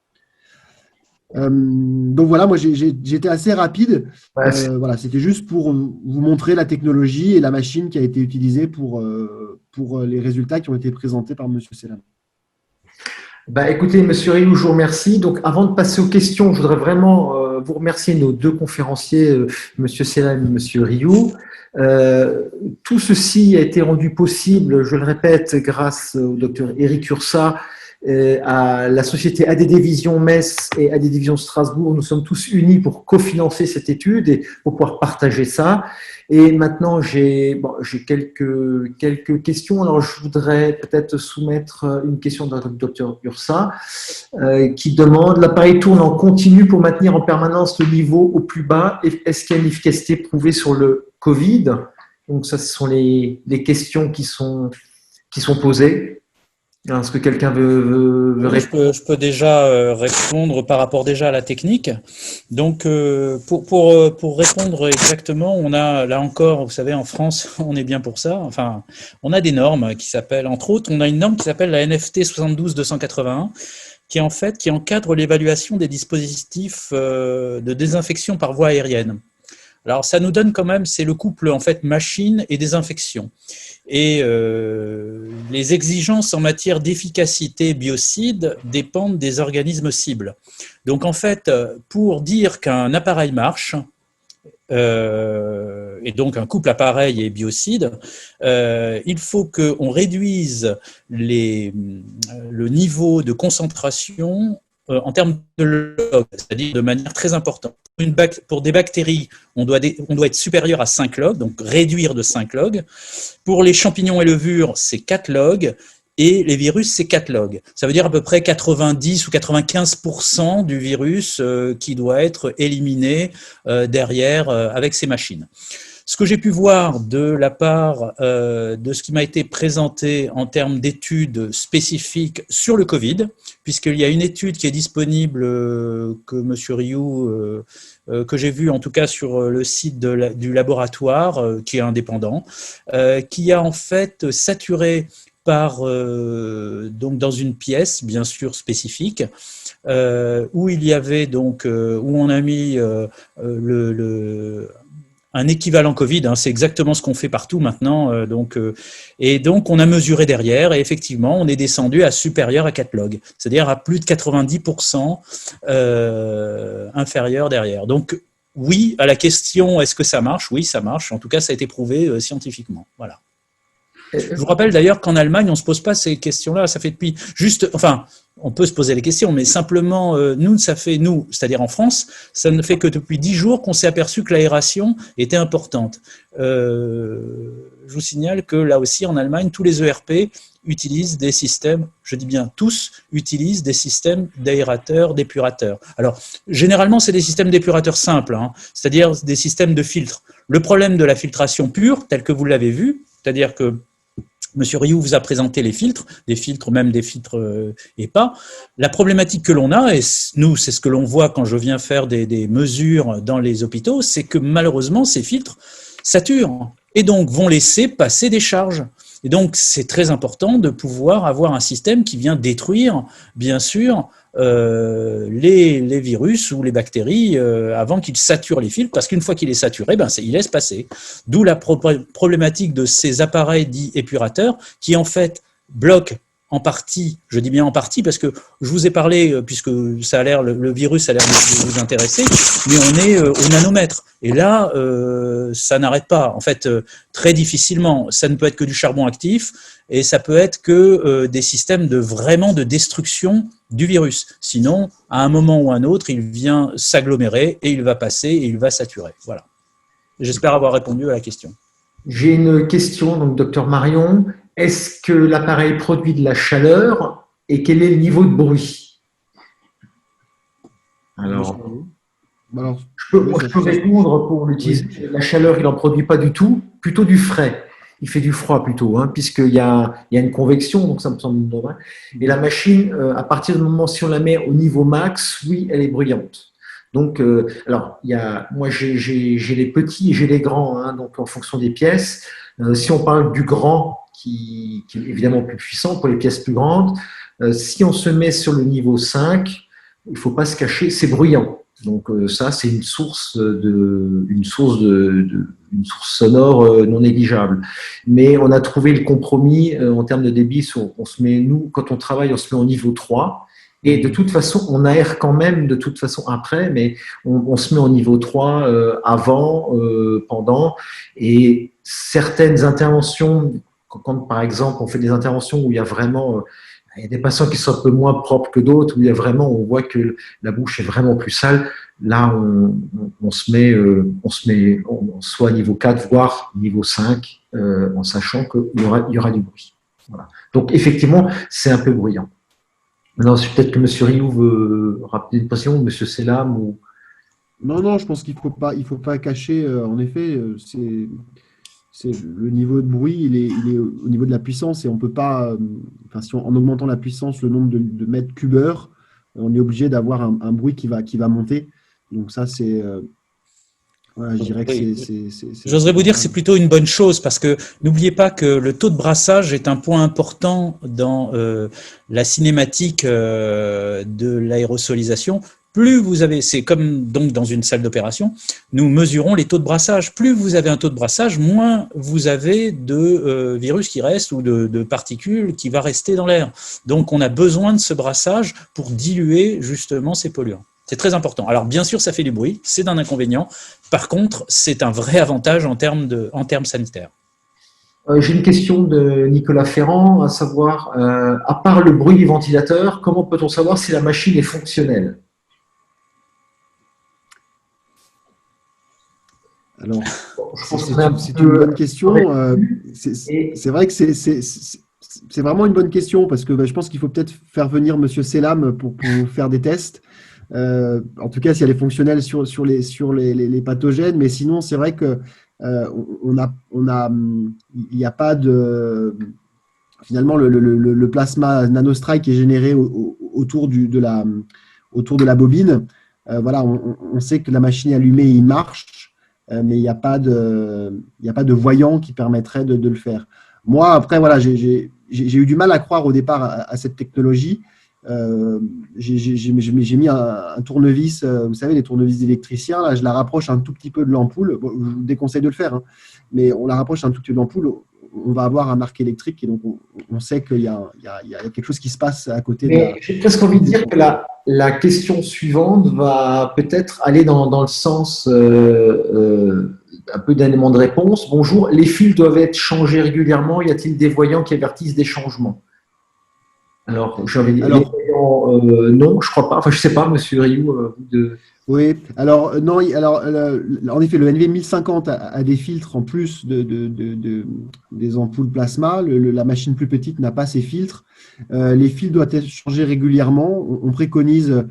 Donc voilà, moi j'étais assez rapide. Voilà, c'était juste pour vous montrer la technologie et la machine qui a été utilisée pour les résultats qui ont été présentés par M. Selam. Écoutez, Monsieur Rioux, je vous remercie. Donc, avant de passer aux questions, je voudrais vraiment vous remercier nos deux conférenciers, Monsieur Selam et Monsieur Rioux. Tout ceci a été rendu possible, je le répète, grâce au docteur Éric Ursa, à la société ADD Vision Metz et ADD Vision Strasbourg. Nous sommes tous unis pour cofinancer cette étude et pour pouvoir partager ça. Et maintenant, j'ai quelques questions. Alors, je voudrais peut-être soumettre une question de Dr Ursa qui demande: l'appareil tourne en continu pour maintenir en permanence le niveau au plus bas. Est-ce qu'il y a une efficacité prouvée sur le Covid? Donc, ça, ce sont les questions qui sont posées. Est-ce que quelqu'un veut répondre? Je peux déjà répondre par rapport déjà à la technique. Donc, pour répondre exactement, on a là encore, vous savez, en France, on est bien pour ça. Enfin, on a des normes qui s'appellent, entre autres, on a une norme qui s'appelle la NFT 72281, qui encadre l'évaluation des dispositifs de désinfection par voie aérienne. Alors, ça nous donne quand même, c'est le couple en fait machine et désinfection. Et les exigences en matière d'efficacité biocide dépendent des organismes cibles. Donc en fait, pour dire qu'un appareil marche, et donc un couple appareil et biocide, il faut qu'on réduise le niveau de concentration en termes de log, c'est-à-dire de manière très importante. Pour des bactéries, on doit être supérieur à 5 log, donc réduire de 5 log. Pour les champignons et levures, c'est 4 log. Et les virus, c'est 4 log. Ça veut dire à peu près 90 ou 95% du virus qui doit être éliminé derrière avec ces machines. Ce que j'ai pu voir de la part de ce qui m'a été présenté en termes d'études spécifiques sur le Covid, puisqu'il y a une étude qui est disponible que M. Rioux, que j'ai vue en tout cas sur le site du laboratoire, qui est indépendant, qui a en fait saturé donc dans une pièce bien sûr spécifique, où il y avait donc où on a mis un équivalent Covid, c'est exactement ce qu'on fait partout maintenant. Et donc, on a mesuré derrière et effectivement, on est descendu à supérieur à 4 log, c'est-à-dire à plus de 90% inférieur derrière. Donc, oui, à la question, est-ce que ça marche? Oui, ça marche. En tout cas, ça a été prouvé scientifiquement. Voilà. Je vous rappelle d'ailleurs qu'en Allemagne, on ne se pose pas ces questions-là. Ça fait depuis on peut se poser les questions, mais simplement, nous, c'est-à-dire en France, ça ne fait que depuis 10 jours qu'on s'est aperçu que l'aération était importante. Je vous signale que là aussi, en Allemagne, tous les ERP utilisent des systèmes, je dis bien tous, utilisent des systèmes d'aérateurs, d'épurateurs. Alors, généralement, c'est des systèmes d'épurateurs simples, hein, c'est-à-dire des systèmes de filtres. Le problème de la filtration pure, tel que vous l'avez vu, c'est-à-dire que Monsieur Rioux vous a présenté les filtres, des filtres, même des filtres EPA. La problématique que l'on a, et nous, c'est ce que l'on voit quand je viens faire des mesures dans les hôpitaux, c'est que malheureusement, ces filtres saturent et donc vont laisser passer des charges. Et donc, c'est très important de pouvoir avoir un système qui vient détruire, bien sûr, les virus ou les bactéries avant qu'ils saturent les filtres, parce qu'une fois qu'il est saturé, il laisse passer. D'où la problématique de ces appareils dits épurateurs qui, en fait, bloquent en partie, je dis bien en partie, parce que je vous ai parlé, puisque ça a l'air, le virus a l'air de vous intéresser, mais on est au nanomètre. Et là, ça n'arrête pas. En fait, très difficilement, ça ne peut être que du charbon actif, et ça peut être que des systèmes vraiment de destruction du virus. Sinon, à un moment ou à un autre, il vient s'agglomérer et il va passer et il va saturer. Voilà. J'espère avoir répondu à la question. J'ai une question, donc, docteur Marion. Est-ce que l'appareil produit de la chaleur et quel est le niveau de bruit? Alors, je peux répondre pour l'utiliser. Oui. La chaleur, il n'en produit pas du tout, plutôt du frais. Il fait du froid plutôt, hein, puisqu'il y a une convection, donc ça me semble normal. Et la machine, à partir du moment si on la met au niveau max, oui, elle est bruyante. Donc, alors, moi j'ai les petits et j'ai les grands, hein, donc en fonction des pièces. Si on parle du grand, qui est évidemment plus puissant pour les pièces plus grandes, si on se met sur le niveau 5, il ne faut pas se cacher, c'est bruyant. Donc ça, c'est une source sonore non négligeable. Mais on a trouvé le compromis en termes de débit. Nous, quand on travaille, on se met au niveau 3. Et de toute façon, on aère quand même de toute façon après, mais on se met au niveau 3 avant, pendant. Et certaines interventions, quand par exemple on fait des interventions où il y a vraiment il y a des patients qui sont un peu moins propres que d'autres, où il y a vraiment, on voit que la bouche est vraiment plus sale. Là, on se met soit niveau 4, voire niveau 5, en sachant qu'il y aura du bruit. Voilà. Donc, effectivement, c'est un peu bruyant. Maintenant, peut-être que M. Rioux veut rappeler une question, M. Selam ou... Non, je pense qu'il faut pas cacher. En effet, c'est le niveau de bruit, il est au niveau de la puissance et on peut pas, en augmentant la puissance, le nombre de mètres cubes heure, on est obligé d'avoir un bruit qui va monter. Donc ça, c'est, voilà, je dirais que J'oserais vous dire que c'est plutôt une bonne chose parce que n'oubliez pas que le taux de brassage est un point important dans la cinématique de l'aérosolisation. Plus vous avez, c'est comme donc dans une salle d'opération, nous mesurons les taux de brassage. Plus vous avez un taux de brassage, moins vous avez de virus qui restent ou de particules qui va rester dans l'air. Donc on a besoin de ce brassage pour diluer justement ces polluants. C'est très important. Alors bien sûr, ça fait du bruit, c'est un inconvénient. Par contre, c'est un vrai avantage en termes sanitaires. J'ai une question de Nicolas Ferrand, à savoir, à part le bruit du ventilateur, comment peut-on savoir si la machine est fonctionnelle? Alors, c'est une bonne question. C'est vrai que c'est vraiment une bonne question parce que je pense qu'il faut peut-être faire venir M. Selam pour faire des tests. En tout cas, si elle est fonctionnelle sur les pathogènes, mais sinon, c'est vrai que il n'y a pas de finalement le plasma nanostrike qui est généré autour de la bobine. Voilà, on sait que la machine est allumée, il marche. Mais il n'y a pas de voyant qui permettrait de le faire. Moi, après, voilà, j'ai eu du mal à croire au départ à cette technologie. J'ai mis un tournevis, vous savez, les tournevis d'électricien, là, je la rapproche un tout petit peu de l'ampoule. Bon, je vous déconseille de le faire, hein, mais on la rapproche un tout petit peu de l'ampoule, on va avoir un arc électrique et donc on sait qu'il y a quelque chose qui se passe à côté. Mais j'ai presque envie de dire que la question suivante va peut-être aller dans le sens un peu d'éléments de réponse. Bonjour, les fils doivent être changés régulièrement. Y a-t-il des voyants qui avertissent des changements? Alors, j'avais Alors, non, je crois pas. Enfin, je sais pas, Monsieur Rioux. oui, alors non, en effet, le NV 1050 a des filtres en plus des ampoules plasma. La machine plus petite n'a pas ces filtres. Les fils doivent être changés régulièrement. On préconise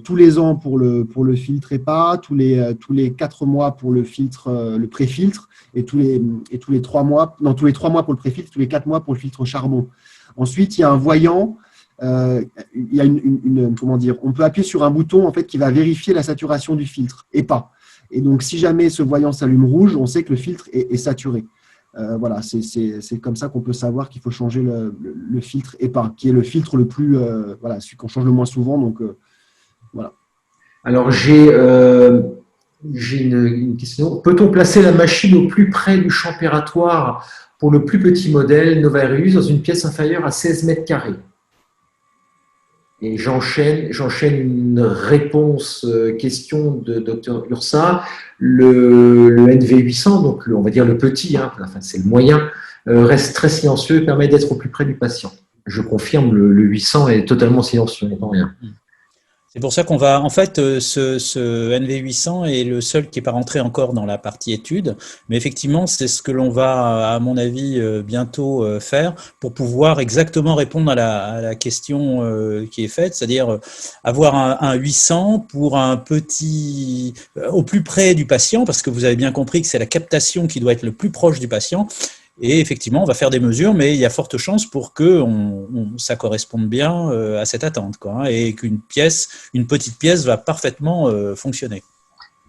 tous les ans pour le filtre EPA, tous les 4 mois pour le filtre, le pré-filtre, et tous les 3 mois, non, tous les 3 mois pour le pré-filtre, tous les 4 mois pour le filtre charbon. Ensuite, il y a un voyant. Il y a comment dire, on peut appuyer sur un bouton en fait qui va vérifier la saturation du filtre EPA. Et donc, si jamais ce voyant s'allume rouge, on sait que le filtre est saturé. Voilà, c'est comme ça qu'on peut savoir qu'il faut changer le filtre EPA, qui est le filtre le plus, voilà, celui qu'on change le moins souvent. Donc, voilà. Alors, j'ai une question. Peut-on placer la machine au plus près du champ opératoire pour le plus petit modèle Nova Aerius dans une pièce inférieure à 16 mètres carrés? Et j'enchaîne une réponse question de Dr Ursa. Le NV800, donc on va dire le petit, hein, enfin, c'est le moyen, reste très silencieux et permet d'être au plus près du patient. Je confirme, le 800 est totalement silencieux, il n'y a rien. C'est pour ça qu'on va, en fait, ce NV800 est le seul qui n'est pas rentré encore dans la partie étude, mais effectivement, c'est ce que l'on va, à mon avis, bientôt faire pour pouvoir exactement répondre à la question qui est faite, c'est-à-dire avoir un 800 pour un petit, au plus près du patient, parce que vous avez bien compris que c'est la captation qui doit être le plus proche du patient. Et effectivement, on va faire des mesures, mais il y a forte chance pour que ça corresponde bien à cette attente, quoi, hein, et qu'une petite pièce va parfaitement fonctionner.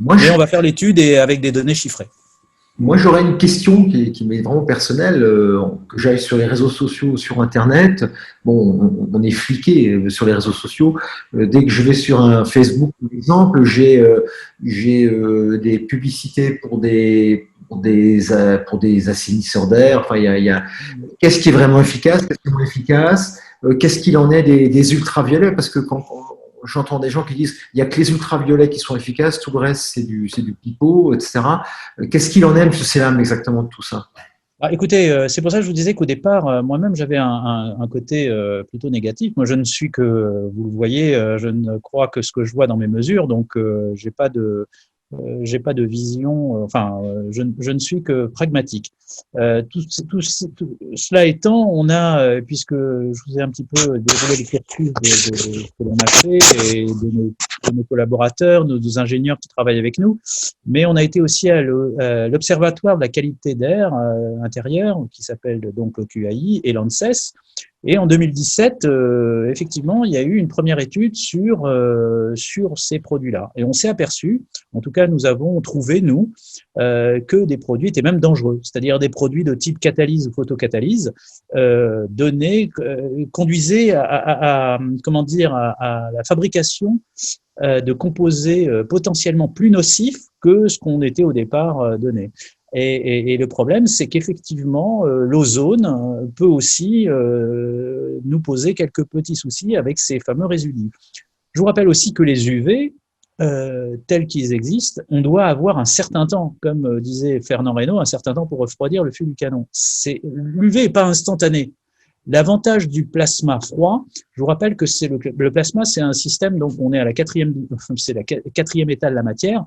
Mais on va faire l'étude et avec des données chiffrées. Moi, j'aurais une question qui m'est vraiment personnelle, que j'aille sur les réseaux sociaux, sur Internet. Bon, on est fliqué sur les réseaux sociaux. Dès que je vais sur un Facebook, par exemple, j'ai des publicités pour des assainisseurs d'air. Enfin, qu'est-ce qui est vraiment efficace, qu'est-ce qui est moins efficace, qu'est-ce qu'il en est des ultraviolets, parce que quand j'entends des gens qui disent il n'y a que les ultraviolets qui sont efficaces, tout le reste c'est du pipeau, etc. Qu'est-ce qu'il en est, M. Selam, exactement de tout ça? Écoutez, c'est pour ça que je vous disais qu'au départ, moi-même, j'avais un côté plutôt négatif. Moi, je ne suis que, vous le voyez, je ne crois que ce que je vois dans mes mesures, donc j'ai pas de vision, je ne suis que pragmatique. Tout cela étant, on a, puisque je vous ai un petit peu déroulé les cursus de ce que l'on a fait et de nos collaborateurs, nos ingénieurs qui travaillent avec nous, mais on a été aussi à l'Observatoire de la qualité d'air intérieur, qui s'appelle donc le QAI, et l'ANSES. Et en 2017, effectivement, il y a eu une première étude sur ces produits-là. Et on s'est aperçu, en tout cas, nous avons trouvé, nous, que des produits étaient même dangereux, c'est-à-dire des produits de type catalyse ou photocatalyse, conduisaient à la fabrication de composés potentiellement plus nocifs que ce qu'on était au départ donné. Et le problème, c'est qu'effectivement, l'ozone peut aussi nous poser quelques petits soucis avec ces fameux résidus. Je vous rappelle aussi que les UV, tels qu'ils existent, on doit avoir un certain temps, comme disait Fernand Reynaud, un certain temps pour refroidir le fût du canon. L'UV n'est pas instantané. L'avantage du plasma froid, je vous rappelle que le plasma, c'est un système, donc on est à c'est la quatrième état de la matière.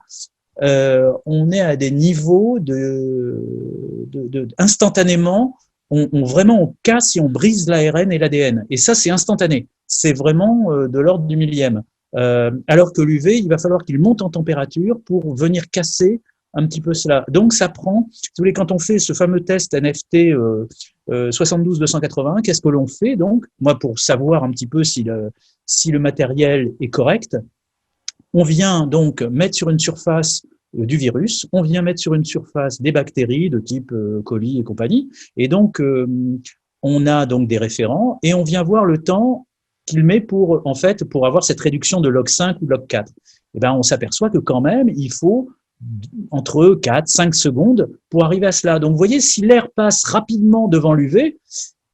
On est à des niveaux instantanément, vraiment on casse et on brise l'ARN et l'ADN. Et ça, c'est instantané. C'est vraiment de l'ordre du millième. Alors que l'UV, il va falloir qu'il monte en température pour venir casser un petit peu cela. Donc, ça prend, si vous voulez, quand on fait ce fameux test NFT 72-281, qu'est-ce que l'on fait donc? Moi, pour savoir un petit peu si le matériel est correct, on vient donc mettre sur une surface du virus, on vient mettre sur une surface des bactéries de type coli et compagnie, et donc on a donc des référents, et on vient voir le temps qu'il met pour avoir cette réduction de log 5 ou log 4. Et ben, on s'aperçoit que quand même, il faut entre 4 5 secondes pour arriver à cela. Donc, vous voyez, si l'air passe rapidement devant l'UV,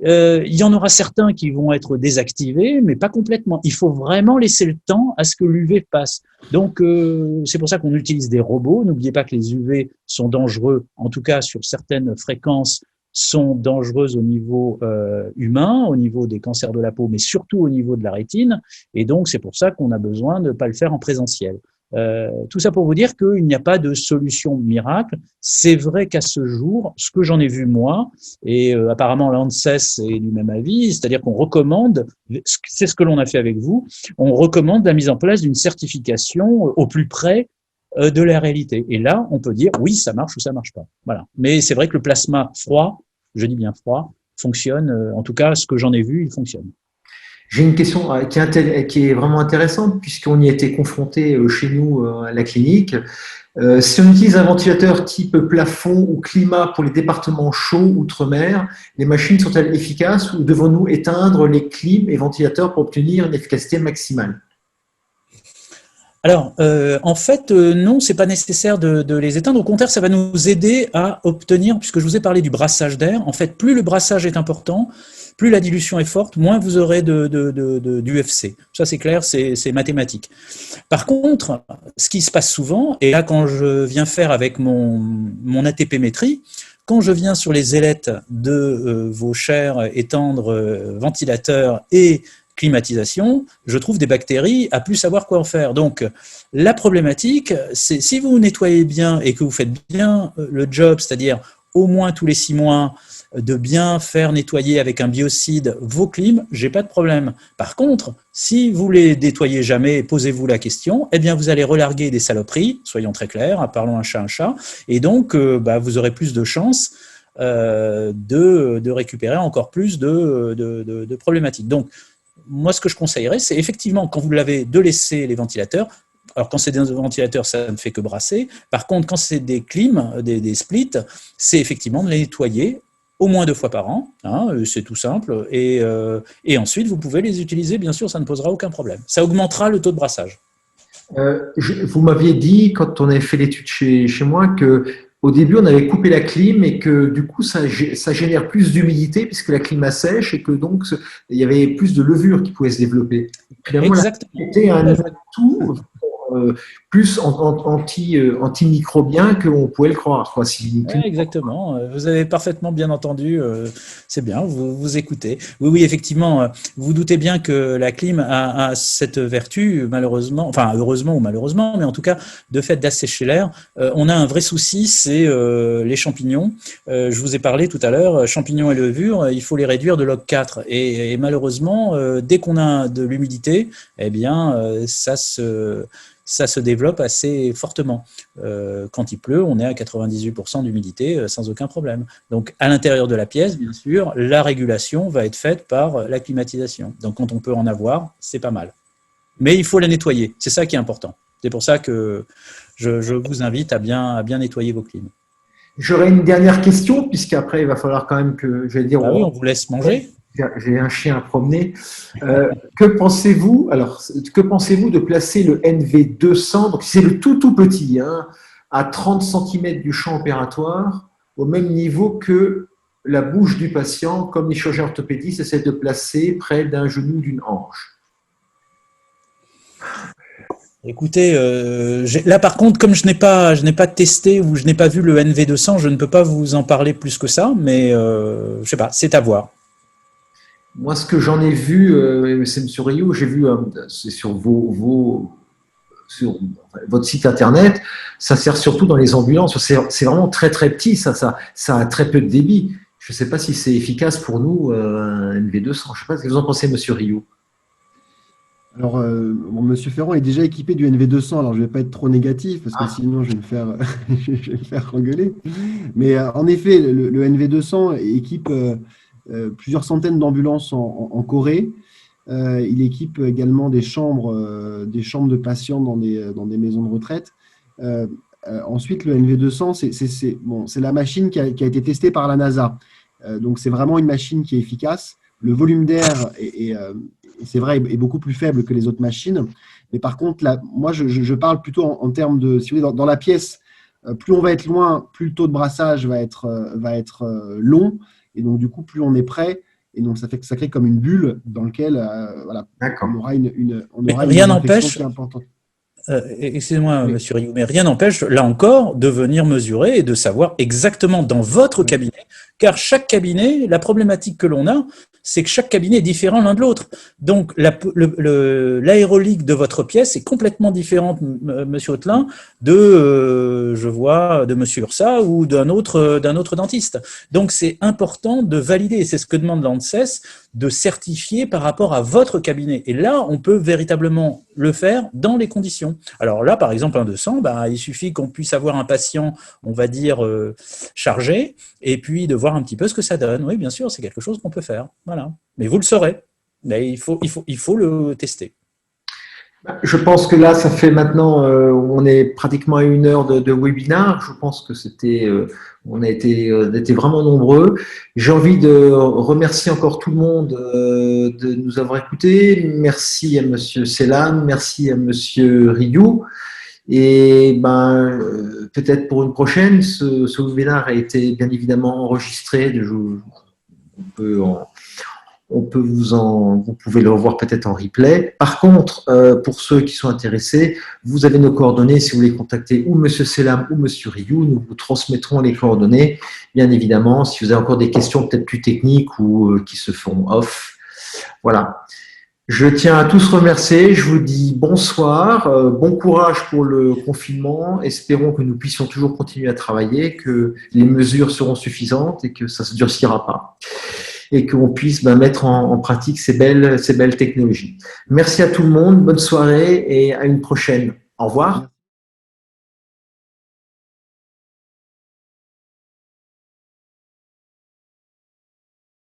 il y en aura certains qui vont être désactivés, mais pas complètement. Il faut vraiment laisser le temps à ce que l'UV passe. Donc, c'est pour ça qu'on utilise des robots. N'oubliez pas que les UV sont dangereux, en tout cas sur certaines fréquences, sont dangereuses au niveau humain, au niveau des cancers de la peau, mais surtout au niveau de la rétine. Et donc, c'est pour ça qu'on a besoin de ne pas le faire en présentiel. Tout ça pour vous dire qu'il n'y a pas de solution miracle. C'est vrai qu'à ce jour, ce que j'en ai vu moi, et apparemment l'ANSES est du même avis, c'est-à-dire qu'on recommande, c'est ce que l'on a fait avec vous, on recommande la mise en place d'une certification au plus près de la réalité. Et là, on peut dire oui, ça marche ou ça marche pas. Voilà. Mais c'est vrai que le plasma froid, je dis bien froid, fonctionne. En tout cas, ce que j'en ai vu, il fonctionne. J'ai une question qui est vraiment intéressante puisqu'on y a été confronté chez nous à la clinique. Si on utilise un ventilateur type plafond ou climat pour les départements chauds outre-mer, les machines sont-elles efficaces ou devons-nous éteindre les clims et ventilateurs pour obtenir une efficacité maximale? Alors, en fait, non, c'est pas nécessaire de les éteindre. Au contraire, ça va nous aider à obtenir, puisque je vous ai parlé du brassage d'air. En fait, plus le brassage est important, plus la dilution est forte, moins vous aurez d'UFC. Ça, c'est clair, c'est mathématique. Par contre, ce qui se passe souvent, et là, quand je viens faire avec mon ATP-métrie, quand je viens sur les ailettes de vos chers étendres ventilateurs et climatisation, je trouve des bactéries à plus savoir quoi en faire. Donc, la problématique, c'est si vous nettoyez bien et que vous faites bien le job, c'est-à-dire au moins tous les 6 mois, de bien faire nettoyer avec un biocide vos clims, j'ai pas de problème. Par contre, si vous les nettoyez jamais, posez-vous la question, eh bien vous allez relarguer des saloperies, soyons très clairs, parlons un chat, et donc vous aurez plus de chances de récupérer encore plus de problématiques. Donc, moi, ce que je conseillerais, c'est effectivement, quand vous l'avez, de laisser les ventilateurs. Alors, quand c'est des ventilateurs, ça ne fait que brasser. Par contre, quand c'est des clims, des splits, c'est effectivement de les nettoyer au moins 2 fois par an. Hein, c'est tout simple. Et ensuite, vous pouvez les utiliser. Bien sûr, ça ne posera aucun problème. Ça augmentera le taux de brassage. Vous m'aviez dit, quand on avait fait l'étude chez moi, que au début, on avait coupé la clim et que du coup, ça génère plus d'humidité puisque la clim sèche et que donc il y avait plus de levure qui pouvait se développer. Finalement, exactement. C'était un atout plus antimicrobien qu'on pouvait le croire. Exactement. Vous avez parfaitement bien entendu. C'est bien, vous écoutez. Oui, effectivement. Vous vous doutez bien que la clim a cette vertu, malheureusement, enfin heureusement ou malheureusement, mais en tout cas, de fait d'assécher l'air. On a un vrai souci, c'est les champignons. Je vous ai parlé tout à l'heure, champignons et levures, il faut les réduire de log 4. Et malheureusement, dès qu'on a de l'humidité, eh bien, ça se développe assez fortement. Quand il pleut, on est à 98% d'humidité sans aucun problème. Donc, à l'intérieur de la pièce, bien sûr, la régulation va être faite par la climatisation. Donc, quand on peut en avoir, c'est pas mal. Mais il faut la nettoyer. C'est ça qui est important. C'est pour ça que je vous invite à bien nettoyer vos clims. J'aurais une dernière question, puisqu'après, il va falloir quand même que, j'allais dire… oui, on vous laisse manger. J'ai un chien à promener. Que pensez-vous de placer le NV200, donc c'est le tout petit, hein, à 30 cm du champ opératoire, au même niveau que la bouche du patient, comme les chirurgiens orthopédistes essaient de placer près d'un genou, d'une hanche? Écoutez, là par contre, comme je n'ai pas testé ou je n'ai pas vu le NV200, je ne peux pas vous en parler plus que ça, mais je sais pas, c'est à voir. Moi, ce que j'en ai vu, c'est M. Rio, j'ai vu c'est sur sur votre site internet, ça sert surtout dans les ambulances. C'est vraiment très petit, ça a très peu de débit. Je ne sais pas si c'est efficace pour nous, un NV200. Je ne sais pas ce que vous en pensez, M. Rio. Alors, M. Ferrand est déjà équipé du NV200, alors je ne vais pas être trop négatif, parce que sinon je vais me faire engueuler. Mais en effet, le NV200 équipe plusieurs centaines d'ambulances en Corée. Il équipe également des chambres de patients dans des maisons de retraite. Ensuite, le NV200, c'est la machine qui a été testée par la NASA. Donc, c'est vraiment une machine qui est efficace. Le volume d'air c'est vrai, est beaucoup plus faible que les autres machines. Mais par contre, moi, je parle plutôt en termes de, si vous voulez, dans la pièce, plus on va être loin, plus le taux de brassage va être long. Et donc, du coup, plus on est prêt. Et donc, ça crée comme une bulle dans laquelle on aura une rien n'empêche. qui est importante. Excusez-moi, Oui. Monsieur Rioux, mais rien n'empêche, là encore, de venir mesurer et de savoir exactement dans votre cabinet, car chaque cabinet, la problématique que l'on a, c'est que chaque cabinet est différent l'un de l'autre. Donc, l'aérolique de votre pièce est complètement différente, Monsieur Autelin, je vois, de Monsieur Ursa ou d'un autre dentiste. Donc, c'est important de valider, et c'est ce que demande l'ANSES, de certifier par rapport à votre cabinet. Et là, on peut véritablement le faire dans les conditions. Alors là, par exemple, un 200, il suffit qu'on puisse avoir un patient, on va dire, chargé, et puis de voir un petit peu ce que ça donne. Oui, bien sûr, c'est quelque chose qu'on peut faire. Voilà. Mais vous le saurez. Mais il faut le tester. Je pense que là, ça fait maintenant, on est pratiquement à 1 heure de webinaire. Je pense que on a été vraiment nombreux. J'ai envie de remercier encore tout le monde de nous avoir écoutés. Merci à Monsieur Selan, merci à Monsieur Rioux. Et peut-être pour une prochaine, ce webinaire a été bien évidemment enregistré. Vous pouvez le revoir peut-être en replay. Par contre, pour ceux qui sont intéressés, vous avez nos coordonnées. Si vous voulez contacter ou Monsieur Selam ou Monsieur Rioux, nous vous transmettrons les coordonnées. Bien évidemment, si vous avez encore des questions peut-être plus techniques ou qui se font off. Voilà. Je tiens à tous remercier. Je vous dis bonsoir, bon courage pour le confinement. Espérons que nous puissions toujours continuer à travailler, que les mesures seront suffisantes et que ça ne se durcira pas. Et qu'on puisse mettre en pratique ces belles technologies. Merci à tout le monde, bonne soirée et à une prochaine. Au revoir.